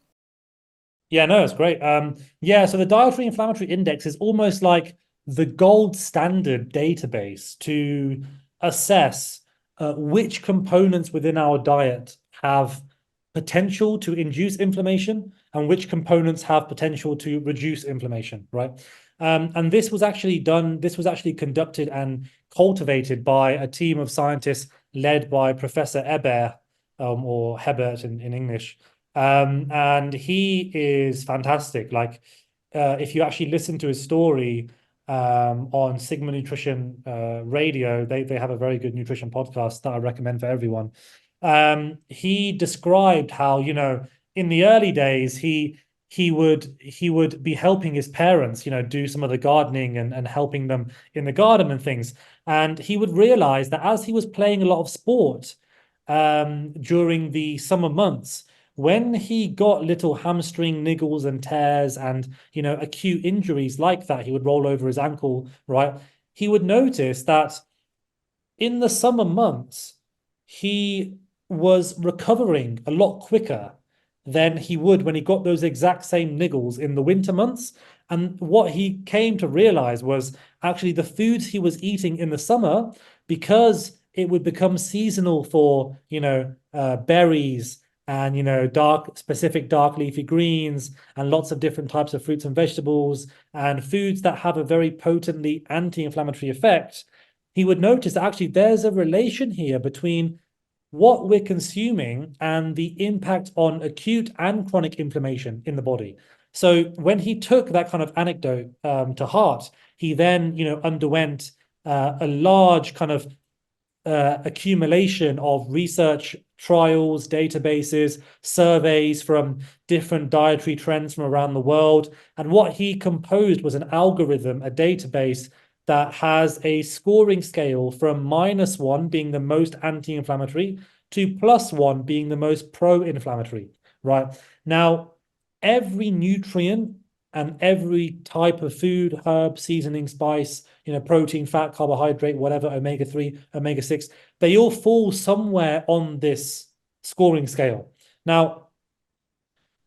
B: Yeah, no, it's great. So the Dietary Inflammatory Index is almost like the gold standard database to assess which components within our diet have potential to induce inflammation and which components have potential to reduce inflammation, right? And this was actually conducted and cultivated by a team of scientists led by Professor Hebert, or Hebert in English. And he is fantastic. Like, if you actually listen to his story on Sigma Nutrition Radio, they have a very good nutrition podcast that I recommend for everyone. He described how, you know, in the early days, he would be helping his parents, you know, do some of the gardening and helping them in the garden and things. And he would realize that as he was playing a lot of sport during the summer months, when he got little hamstring niggles and tears and, you know, acute injuries like that, he would roll over his ankle, right? He would notice that in the summer months, he was recovering a lot quicker than he would when he got those exact same niggles in the winter months. And what he came to realize was actually the foods he was eating in the summer, because it would become seasonal for, you know, berries and, you know, specific dark leafy greens and lots of different types of fruits and vegetables and foods that have a very potently anti-inflammatory effect. he would notice that actually there's a relation here between what we're consuming and the impact on acute and chronic inflammation in the body. So when he took that kind of anecdote to heart, he then, underwent a large kind of accumulation of research trials, databases, surveys from different dietary trends from around the world. And what he composed was an algorithm, a database that has a scoring scale from -1 being the most anti-inflammatory to +1 being the most pro-inflammatory, right? Now, every nutrient and every type of food, herb, seasoning, spice, protein, fat, carbohydrate, whatever, omega-3, omega-6, they all fall somewhere on this scoring scale. Now,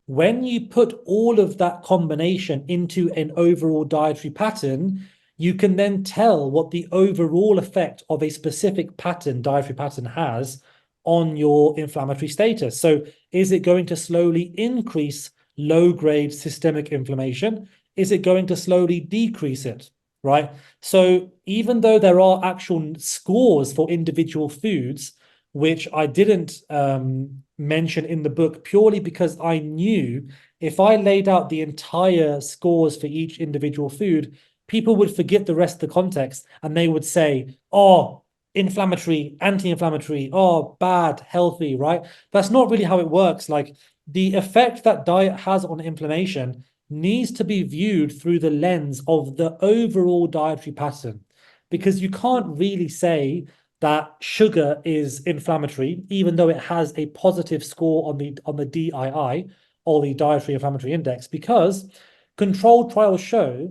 B: when you put all of that combination into an overall dietary pattern, you can then tell what the overall effect of a specific pattern, dietary pattern, has on your inflammatory status. So is it going to slowly increase low-grade systemic inflammation? Is it going to slowly decrease it, right? So even though there are actual scores for individual foods, which I didn't mention in the book purely because I knew if I laid out the entire scores for each individual food, people would forget the rest of the context and they would say, oh, inflammatory, anti-inflammatory, oh, bad, healthy, right? That's not really how it works. Like, the effect that diet has on inflammation needs to be viewed through the lens of the overall dietary pattern, because you can't really say that sugar is inflammatory, even though it has a positive score on the DII, or the Dietary Inflammatory Index, because controlled trials show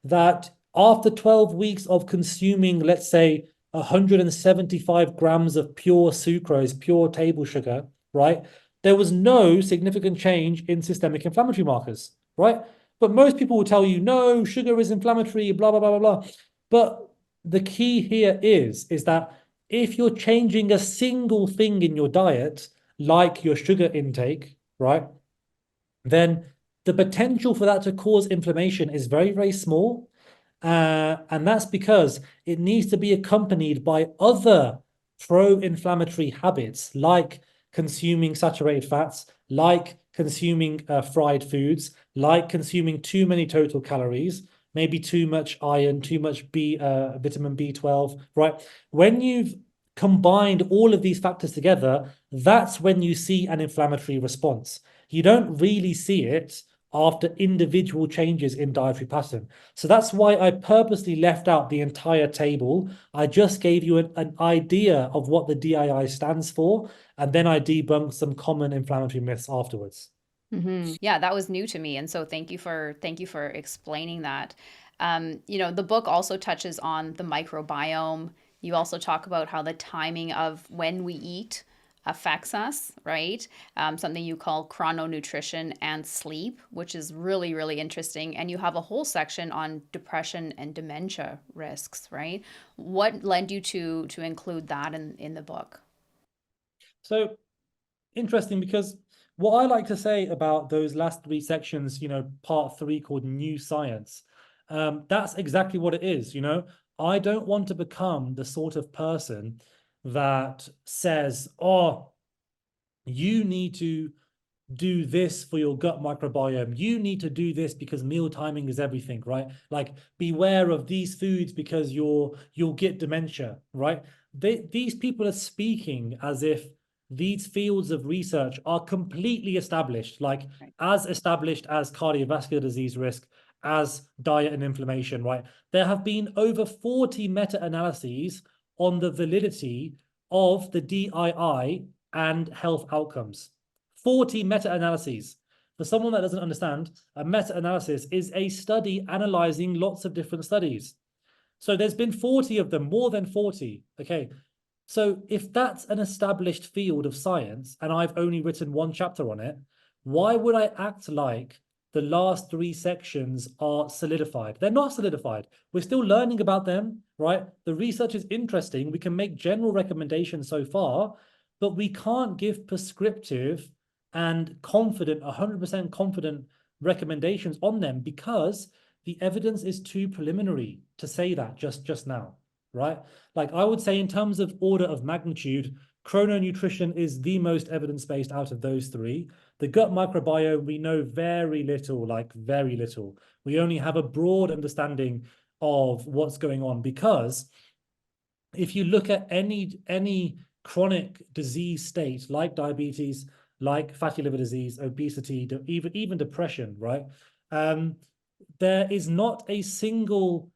B: that after 12 weeks of consuming, let's say, 175 grams of pure sucrose, pure table sugar, right? There was no significant change in systemic inflammatory markers, right? But most people will tell you, no, sugar is inflammatory, blah, blah, blah, blah, blah. But the key here is that if you're changing a single thing in your diet, like your sugar intake, right, then the potential for that to cause inflammation is very, very small. And that's because it needs to be accompanied by other pro-inflammatory habits, like consuming saturated fats, like consuming fried foods, like consuming too many total calories, maybe too much iron, too much vitamin B12, right? When you've combined all of these factors together, that's when you see an inflammatory response. You don't really see it after individual changes in dietary pattern. So that's why I purposely left out the entire table. I just gave you an idea of what the DII stands for, and then I debunked some common inflammatory myths afterwards.
C: Yeah, that was new to me, and so thank you for explaining that. The book also touches on the microbiome. You also talk about how the timing of when we eat affects us, right? Something you call chrononutrition and sleep, which is really, really interesting. And you have a whole section on depression and dementia risks, right? What led you to include that in the book?
B: So interesting, because what I like to say about those last 3 sections, part 3 called New Science, that's exactly what it is. I don't want to become the sort of person that says, oh, you need to do this for your gut microbiome. You need to do this because meal timing is everything, right? Like, beware of these foods because you'll get dementia, right? These people are speaking as if these fields of research are completely established, like as established as cardiovascular disease risk, as diet and inflammation, right? There have been over 40 meta-analyses on the validity of the DII and health outcomes. 40 meta-analyses. For someone that doesn't understand, a meta-analysis is a study analyzing lots of different studies. So there's been 40 of them, more than 40. Okay. So if that's an established field of science and I've only written 1 chapter on it, why would I act like the last 3 sections are solidified? They're not solidified. We're still learning about them, right? The research is interesting. We can make general recommendations so far, but we can't give prescriptive and confident, 100% confident recommendations on them because the evidence is too preliminary to say that just now, right? Like I would say in terms of order of magnitude, chrononutrition is the most evidence-based out of those three. The gut microbiome, we know very little, like very little. We only have a broad understanding of what's going on, because if you look at any chronic disease state like diabetes, like fatty liver disease, obesity, even depression, right? There is not a single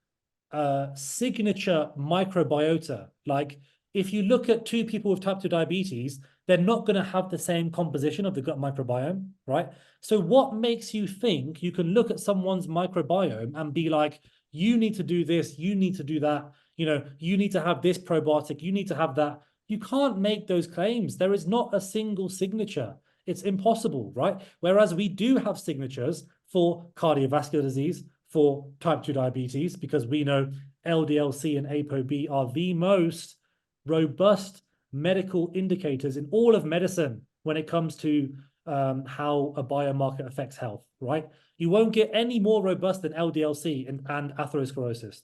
B: signature microbiota. Like if you look at two people with type 2 diabetes, they're not going to have the same composition of the gut microbiome, right? So what makes you think you can look at someone's microbiome and be like, you need to do this, you need to do that, you know, you need to have this probiotic, you need to have that. You can't make those claims. There is not a single signature. It's impossible, right? Whereas we do have signatures for cardiovascular disease, for type 2 diabetes, because we know LDL-C and ApoB are the most robust medical indicators in all of medicine when it comes to how a biomarker affects health, right? You won't get any more robust than LDL-C and atherosclerosis.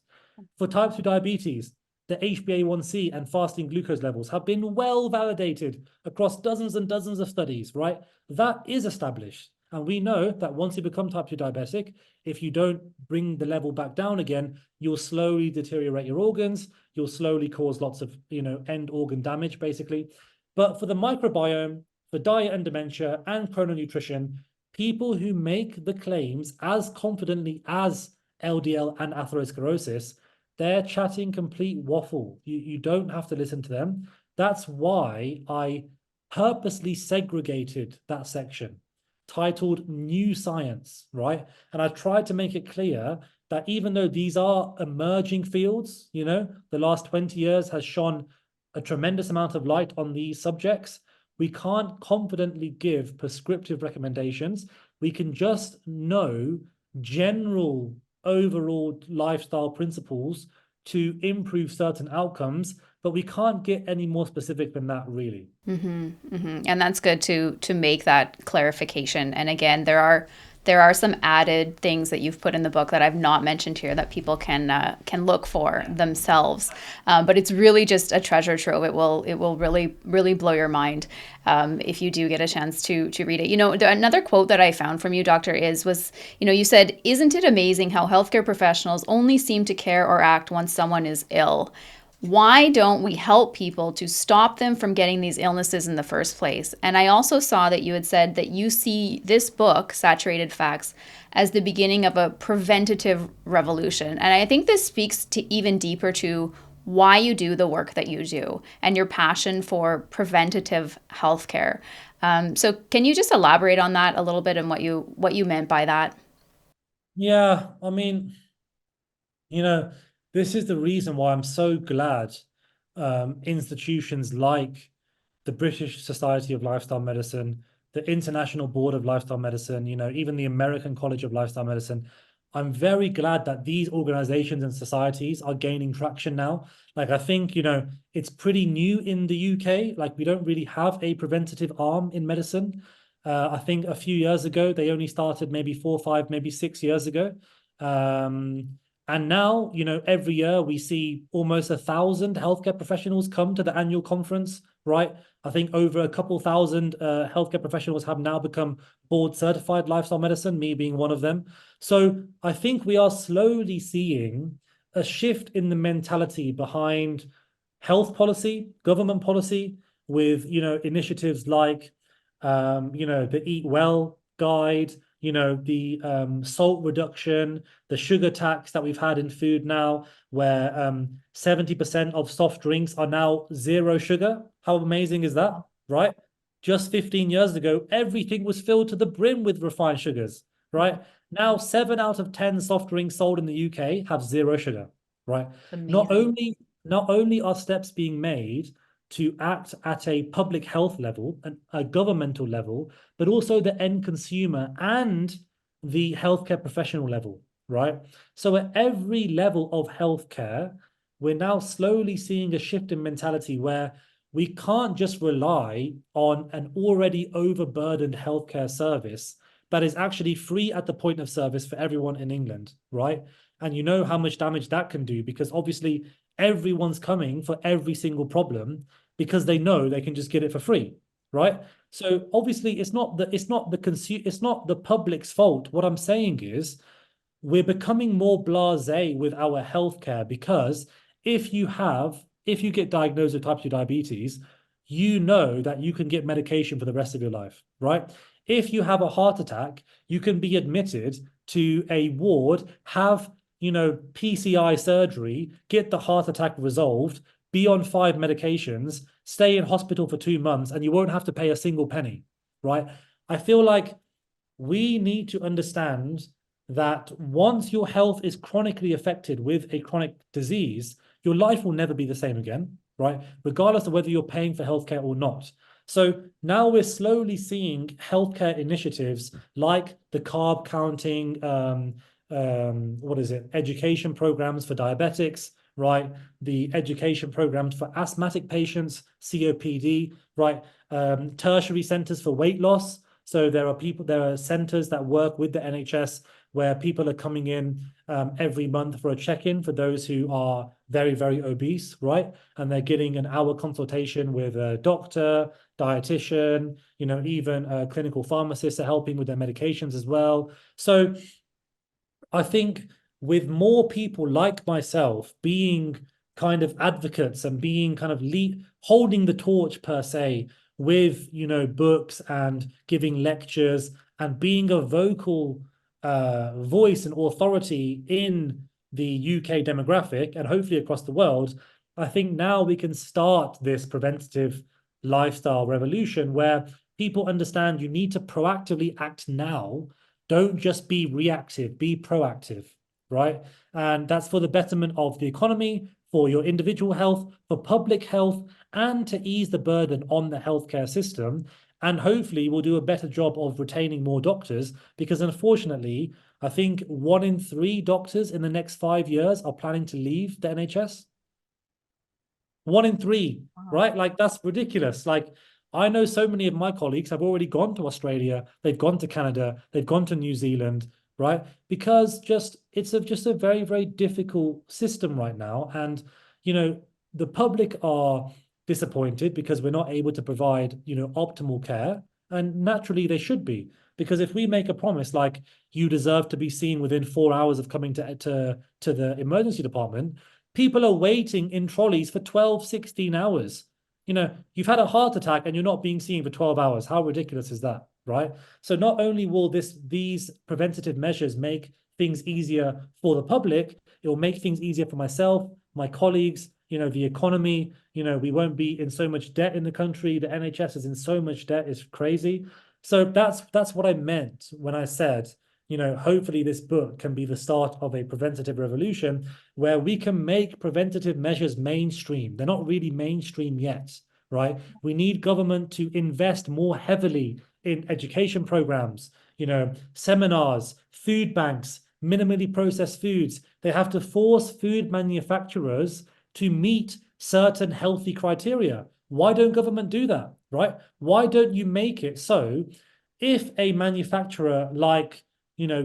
B: For type 2 diabetes, the HbA1c and fasting glucose levels have been well validated across dozens and dozens of studies, right? That is established. And we know that once you become type 2 diabetic, if you don't bring the level back down again, you'll slowly deteriorate your organs. You'll slowly cause lots of, end organ damage, basically. But for the microbiome, for diet and dementia and chrononutrition, people who make the claims as confidently as LDL and atherosclerosis, they're chatting complete waffle. You don't have to listen to them. That's why I purposely segregated that section titled New Science, right? And I tried to make it clear that even though these are emerging fields, the last 20 years has shone a tremendous amount of light on these subjects, we can't confidently give prescriptive recommendations. We can just know general overall lifestyle principles to improve certain outcomes, but we can't get any more specific than that, really.
C: And that's good to make that clarification. And again, there are some added things that you've put in the book that I've not mentioned here that people can look for themselves. But it's really just a treasure trove. It will really, really blow your mind if you do get a chance to read it. Another quote that I found from you, Doctor, was you said, "Isn't it amazing how healthcare professionals only seem to care or act once someone is ill? Why don't we help people to stop them from getting these illnesses in the first place?" And I also saw that you had said that you see this book, Saturated Facts, as the beginning of a preventative revolution. And I think this speaks to even deeper to why you do the work that you do and your passion for preventative healthcare. So can you just elaborate on that a little bit and what you meant by that?
B: Yeah, I mean, this is the reason why I'm so glad institutions like the British Society of Lifestyle Medicine, the International Board of Lifestyle Medicine, even the American College of Lifestyle Medicine, I'm very glad that these organizations and societies are gaining traction now. Like, I think, it's pretty new in the UK. Like, we don't really have a preventative arm in medicine. I think a few years ago, they only started maybe 4, 5, maybe 6 years ago. And now, every year we see almost 1,000 healthcare professionals come to the annual conference, right? I think over a couple thousand healthcare professionals have now become board certified lifestyle medicine, me being one of them. So I think we are slowly seeing a shift in the mentality behind health policy, government policy, with, initiatives like, the Eat Well guide, the salt reduction, the sugar tax that we've had in food now, where 70% of soft drinks are now 0 sugar. How amazing is that, right? Just 15 years ago, everything was filled to the brim with refined sugars, right? Now, 7 out of 10 soft drinks sold in the UK have 0 sugar, right? Not only are steps being made to act at a public health level and a governmental level, but also the end consumer and the healthcare professional level, right? So at every level of healthcare, we're now slowly seeing a shift in mentality where we can't just rely on an already overburdened healthcare service that is actually free at the point of service for everyone in England, right? And you know how much damage that can do, because obviously everyone's coming for every single problem because they know they can just get it for free, right? So obviously it's not the public's fault. What I'm saying is we're becoming more blasé with our healthcare because if you get diagnosed with type 2 diabetes, you know that you can get medication for the rest of your life, right? If you have a heart attack, you can be admitted to a ward, have, PCI surgery, get the heart attack resolved, be on 5 medications, stay in hospital for 2 months, and you won't have to pay a single penny, right? I feel like we need to understand that once your health is chronically affected with a chronic disease, your life will never be the same again, right? Regardless of whether you're paying for healthcare or not. So now we're slowly seeing healthcare initiatives like the carb counting, education programs for diabetics, right? The education programs for asthmatic patients, COPD, right? Tertiary centers for weight loss. So there are centers that work with the NHS where people are coming in every month for a check-in for those who are very, very obese, right? And they're getting an hour consultation with a doctor, dietitian, even clinical pharmacists are helping with their medications as well. So I think with more people like myself being kind of advocates and being kind of holding the torch per se with, books and giving lectures and being a vocal voice and authority in the UK demographic and hopefully across the world, I think now we can start this preventative lifestyle revolution where people understand you need to proactively act now. Don't just be reactive, be proactive, right? And that's for the betterment of the economy, for your individual health, for public health, and to ease the burden on the healthcare system. And hopefully we'll do a better job of retaining more doctors because unfortunately, I think 1 in 3 doctors in the next 5 years are planning to leave the NHS. 1 in 3, wow. Right? Like that's ridiculous. Like I know so many of my colleagues have already gone to Australia, they've gone to Canada, they've gone to New Zealand, right? Because it's just a very, very difficult system right now. And, the public are disappointed because we're not able to provide, optimal care. And naturally they should be, because if we make a promise like you deserve to be seen within 4 hours of coming to the emergency department, people are waiting in trolleys for 12, 16 hours. You've had a heart attack and you're not being seen for 12 hours. How ridiculous is that, right? So not only will these preventative measures make things easier for the public, it will make things easier for myself, my colleagues, the economy. We won't be in so much debt in the country. The NHS is in so much debt, it's crazy. So that's what I meant when I said, hopefully this book can be the start of a preventative revolution where we can make preventative measures mainstream. They're not really mainstream yet, right? We need government to invest more heavily in education programs, seminars, food banks, minimally processed foods. They have to force food manufacturers to meet certain healthy criteria. Why don't government do that, right? Why don't you make it so if a manufacturer like,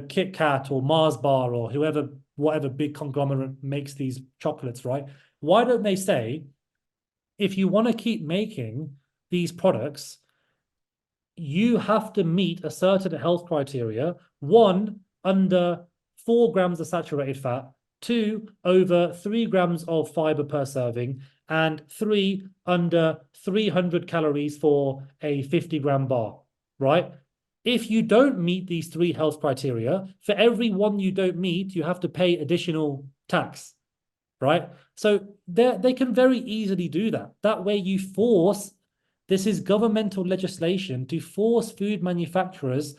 B: Kit Kat or Mars Bar or whatever big conglomerate makes these chocolates, right? Why don't they say, if you want to keep making these products, you have to meet a certain health criteria, 1, under 4 grams of saturated fat, 2, over 3 grams of fiber per serving, and 3, under 300 calories for a 50-gram bar, right? If you don't meet these 3 health criteria, for every one you don't meet, you have to pay additional tax, right? So they can very easily do that. That way you this is governmental legislation to force food manufacturers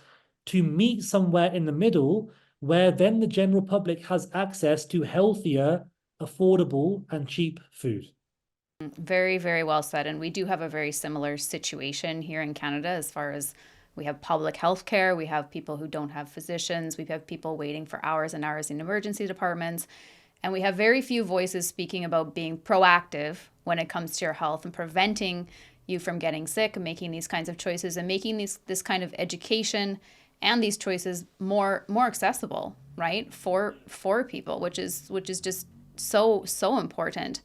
B: to meet somewhere in the middle where then the general public has access to healthier, affordable, and cheap food.
C: Very, very well said. And we do have a very similar situation here in Canada as far as we have public health care, we have people who don't have physicians, we have people waiting for hours and hours in emergency departments, and we have very few voices speaking about being proactive when it comes to your health and preventing you from getting sick and making these kinds of choices and making this kind of education and these choices more accessible, right, for people, which is just so important.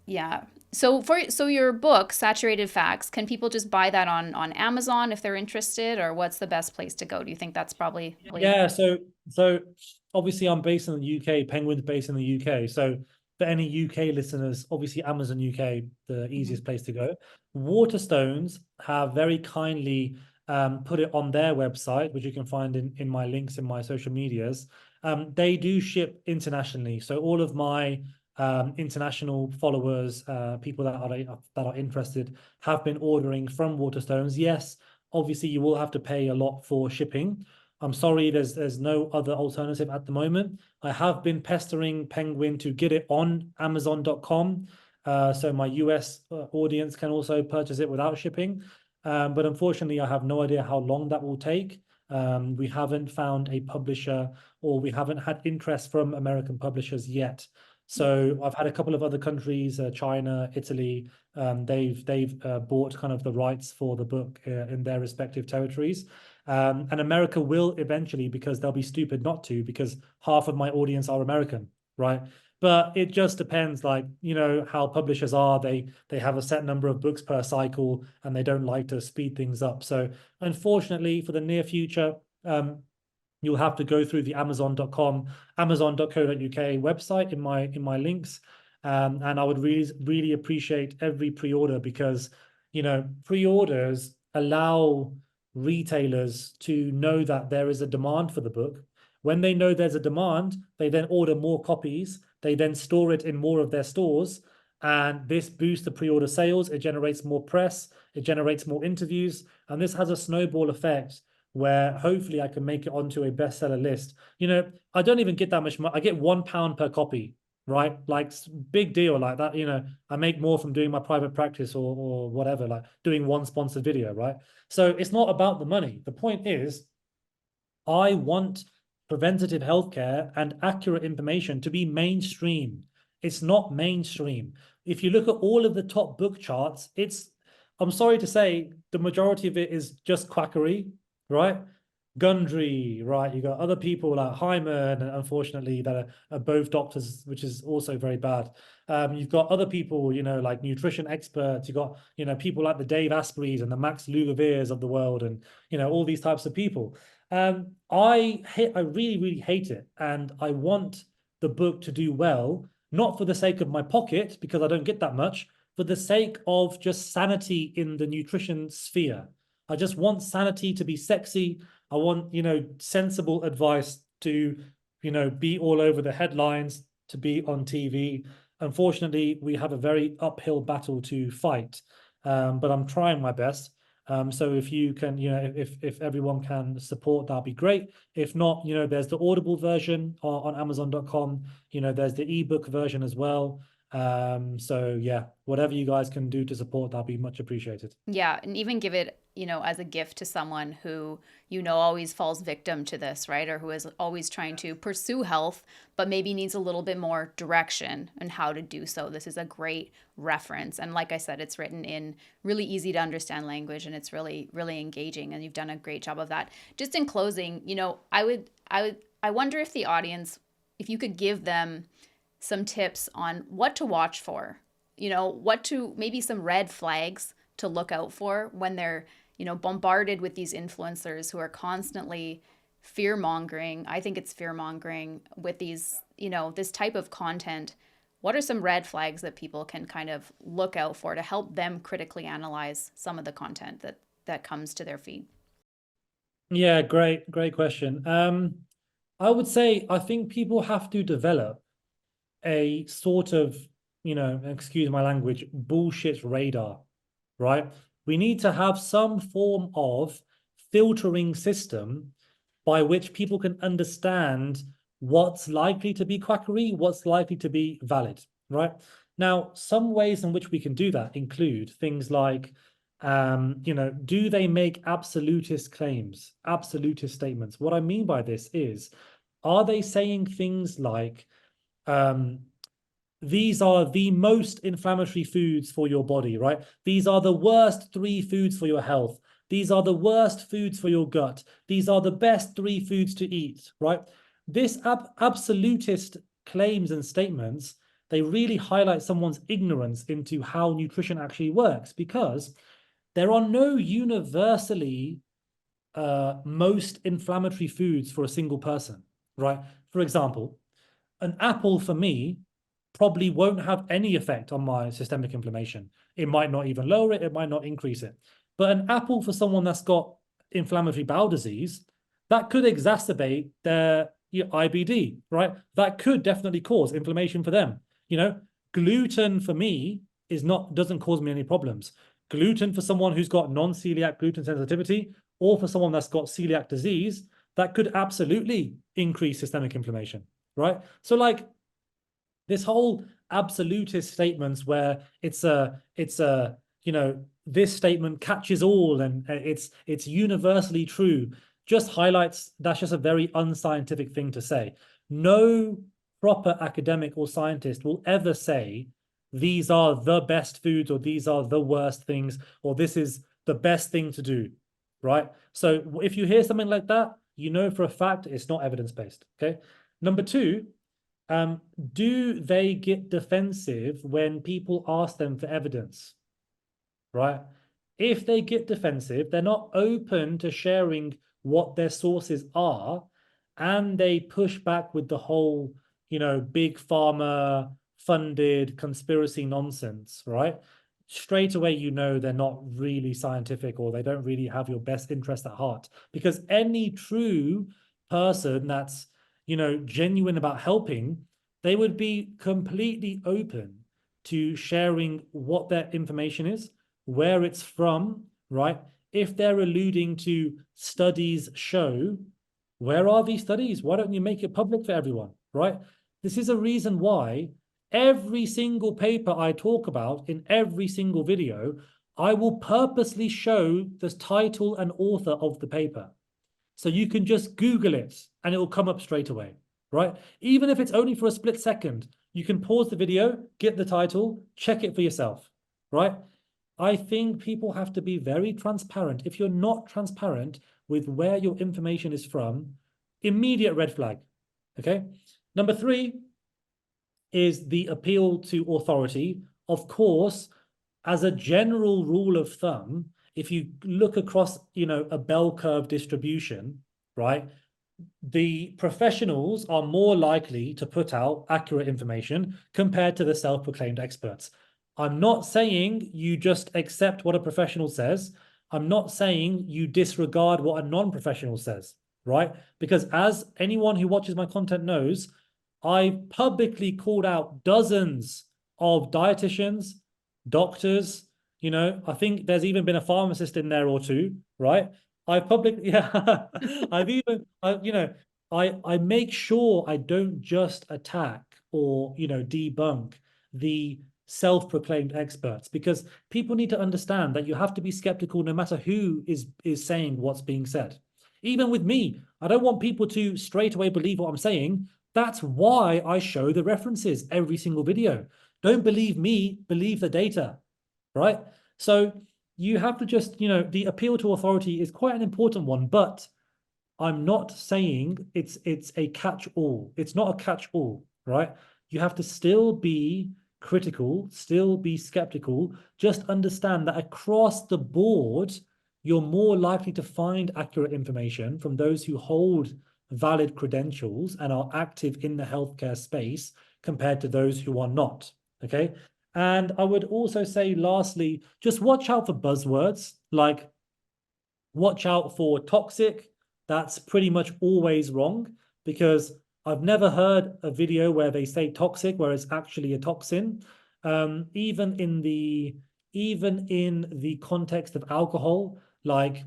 C: Yeah. So your book, Saturated Facts, can people just buy that on Amazon if they're interested, or what's the best place to go? Do you think that's probably
B: Yeah, so obviously I'm based in the UK, Penguin's based in the UK. So for any UK listeners, obviously Amazon UK, the easiest place to go. Waterstones have very kindly put it on their website, which you can find in my links in my social medias. They do ship internationally. So all of my international followers, people that are interested, have been ordering from Waterstones. Yes, obviously you will have to pay a lot for shipping. I'm sorry, there's no other alternative at the moment. I have been pestering Penguin to get it on Amazon.com, so my US audience can also purchase it without shipping. But unfortunately, I have no idea how long that will take. We haven't found a publisher, or we haven't had interest from American publishers yet. So I've had a couple of other countries, China, Italy. They've bought kind of the rights for the book in their respective territories. And America will eventually, because they'll be stupid not to, because half of my audience are American, right? But it just depends, like, how publishers are. They have a set number of books per cycle, and they don't like to speed things up. So unfortunately, for the near future, you'll have to go through the Amazon.com, Amazon.co.uk website in my links. And I would really appreciate every pre-order, because pre-orders allow retailers to know that there is a demand for the book. When they know there's a demand, they then order more copies. They then store it in more of their stores, and this boosts the pre-order sales. It generates more press, it generates more interviews, and this has a snowball effect where hopefully I can make it onto a bestseller list. I don't even get that much money. I get £1 per copy, right? Like, big deal like that. I make more from doing my private practice or whatever, like doing one sponsored video, right? So it's not about the money. The point is, I want preventative healthcare and accurate information to be mainstream. It's not mainstream. If you look at all of the top book charts, I'm sorry to say, the majority of it is just quackery, right? Gundry, right? You got other people like Hyman, unfortunately, that are both doctors, which is also very bad. You've got other people, like nutrition experts. You've got, people like the Dave Aspreys and the Max Lugaviers of the world, and, all these types of people. I really, really hate it. And I want the book to do well, not for the sake of my pocket, because I don't get that much, for the sake of just sanity in the nutrition sphere. I just want sanity to be sexy. I want, sensible advice to, be all over the headlines, to be on TV. Unfortunately, we have a very uphill battle to fight, but I'm trying my best. So if you can, if everyone can support, that'd be great. If not, there's the Audible version on Amazon.com. There's the ebook version as well. So yeah, whatever you guys can do to support, that'd be much appreciated.
C: Yeah, and even give it, as a gift to someone who, always falls victim to this, right? Or who is always trying to pursue health, but maybe needs a little bit more direction on how to do so. This is a great reference. And like I said, it's written in really easy to understand language, and it's really, really engaging. And you've done a great job of that. Just in closing, I wonder if the audience, if you could give them some tips on what to watch for, maybe some red flags to look out for when they're, bombarded with these influencers who are constantly fear-mongering. I think it's fear-mongering with these, this type of content. What are some red flags that people can kind of look out for to help them critically analyze some of the content that comes to their feed?
B: Yeah, great question. I would say, I think people have to develop a sort of, excuse my language, bullshit radar, right? We need to have some form of filtering system by which people can understand what's likely to be quackery, what's likely to be valid, right? Now, some ways in which we can do that include things like, do they make absolutist claims, absolutist statements? What I mean by this is, are they saying things like, these are the most inflammatory foods for your body, right? These are the worst 3 foods for your health. These are the worst foods for your gut. These are the best 3 foods to eat, right? This absolutist claims and statements, they really highlight someone's ignorance into how nutrition actually works, because there are no universally most inflammatory foods for a single person, right? For example, an apple for me probably won't have any effect on my systemic inflammation. It might not even lower it, it might not increase it. But an apple for someone that's got inflammatory bowel disease, that could exacerbate their IBD, right? That could definitely cause inflammation for them. Gluten for me doesn't cause me any problems. Gluten for someone who's got non-celiac gluten sensitivity, or for someone that's got celiac disease, that could absolutely increase systemic inflammation, right? So like this whole absolutist statements where it's this statement catches all and it's universally true, just highlights that's just a very unscientific thing to say. No proper academic or scientist will ever say these are the best foods, or these are the worst things, or this is the best thing to do, right? So if you hear something like that, you know for a fact it's not evidence-based, okay? Number two, do they get defensive when people ask them for evidence, right? If they get defensive, they're not open to sharing what their sources are, and they push back with the whole, big pharma funded conspiracy nonsense, right? Straight away, they're not really scientific, or they don't really have your best interest at heart. Because any true person that's, genuine about helping, they would be completely open to sharing what their information is, where it's from, right? If they're alluding to studies show, where are these studies? Why don't you make it public for everyone, right? This is a reason why every single paper I talk about in every single video, I will purposely show the title and author of the paper. So you can just Google it and it will come up straight away, right? Even if it's only for a split second, you can pause the video, get the title, check it for yourself, right? I think people have to be very transparent. If you're not transparent with where your information is from, immediate red flag, okay? Number three is the appeal to authority. Of course, as a general rule of thumb, if you look across, a bell curve distribution, right, the professionals are more likely to put out accurate information compared to the self-proclaimed experts. I'm not saying you just accept what a professional says. I'm not saying you disregard what a non-professional says, right? Because as anyone who watches my content knows, I've publicly called out dozens of dietitians, doctors, I think there's even been a pharmacist in there or two, right? I make sure I don't just attack or, debunk the self-proclaimed experts, because people need to understand that you have to be skeptical no matter who is saying what's being said. Even with me, I don't want people to straight away believe what I'm saying. That's why I show the references every single video. Don't believe me, believe the data, right? So you have to just, the appeal to authority is quite an important one, but I'm not saying it's a catch-all. It's not a catch-all, right? You have to still be critical, still be skeptical. Just understand that across the board, you're more likely to find accurate information from those who hold valid credentials and are active in the healthcare space compared to those who are not, okay? And I would also say, lastly, just watch out for buzzwords, like watch out for toxic. That's pretty much always wrong, because I've never heard a video where they say toxic, where it's actually a toxin. Even in the context of alcohol, like,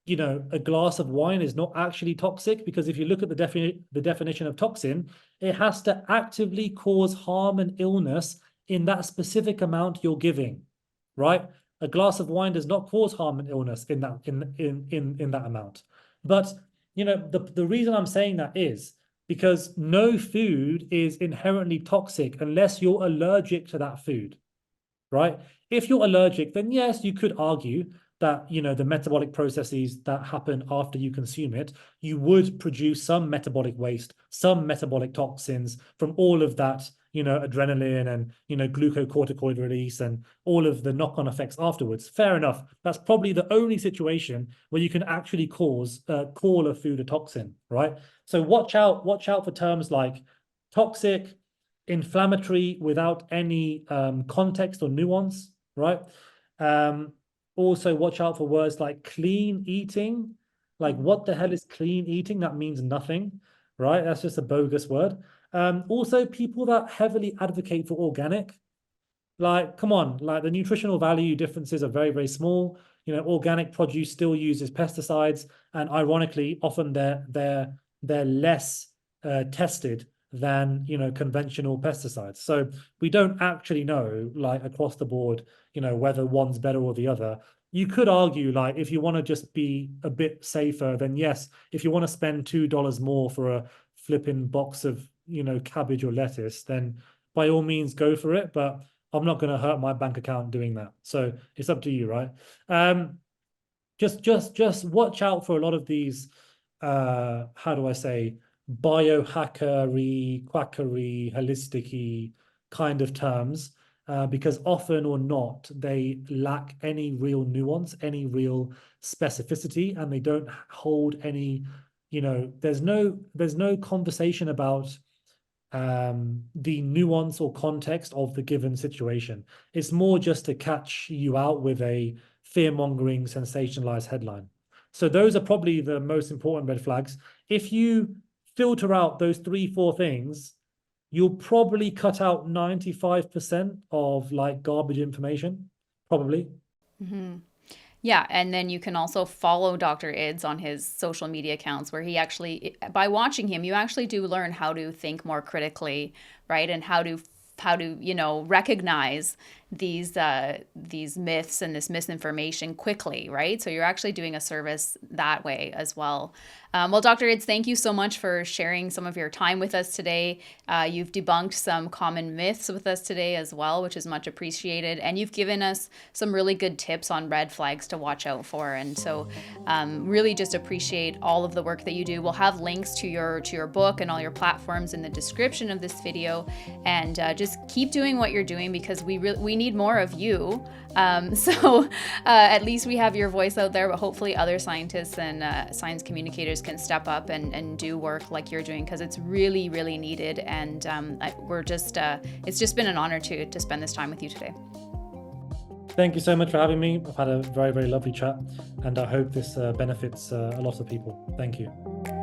B: a glass of wine is not actually toxic, because if you look at the definition of toxin, it has to actively cause harm and illness in that specific amount you're giving, right? A glass of wine does not cause harm and illness in that amount. But the reason I'm saying that is because no food is inherently toxic unless you're allergic to that food, right? If you're allergic, then yes, you could argue, that, the metabolic processes that happen after you consume it, you would produce some metabolic waste, some metabolic toxins from all of that, adrenaline and, glucocorticoid release and all of the knock-on effects afterwards. Fair enough. That's probably the only situation where you can actually call a food a toxin, right? So watch out for terms like toxic, inflammatory without any context or nuance, right? Also watch out for words like clean eating. Like, what the hell is clean eating? That means nothing, right? That's just a bogus word. Also, people that heavily advocate for organic, like, come on, like the nutritional value differences are very, very small. Organic produce still uses pesticides, and ironically, often they're less tested than conventional pesticides. So we don't actually know, like, across the board, whether one's better or the other. You could argue, like, if you want to just be a bit safer, then yes, if you want to spend $2 more for a flipping box of cabbage or lettuce, then by all means go for it. But I'm not going to hurt my bank account doing that. So it's up to you, right? Just watch out for a lot of these, how do I say, biohackery, quackery, holistic-y kind of terms, because often or not, they lack any real nuance, any real specificity, and they don't hold any, there's no conversation about the nuance or context of the given situation. It's more just to catch you out with a fear-mongering, sensationalized headline. So those are probably the most important red flags. If you filter out those 3-4 things, you'll probably cut out 95% of like garbage information, probably.
C: Mm-hmm. Yeah, and then you can also follow Dr. Idz on his social media accounts, where he actually, by watching him, you actually do learn how to think more critically, right? And how to recognize these myths and this misinformation quickly, right? So you're actually doing a service that way as well. Well, Dr. Idz, thank you so much for sharing some of your time with us today. You've debunked some common myths with us today as well, which is much appreciated. And you've given us some really good tips on red flags to watch out for. And so really just appreciate all of the work that you do. We'll have links to your book and all your platforms in the description of this video. And just keep doing what you're doing, because we need more of you. So at least we have your voice out there, but hopefully other scientists and science communicators can step up and do work like you're doing, because it's really, really needed. And it's just been an honor to spend this time with you today.
B: Thank you so much for having me. I've had a very, very lovely chat, and I hope this benefits a lot of people. Thank you.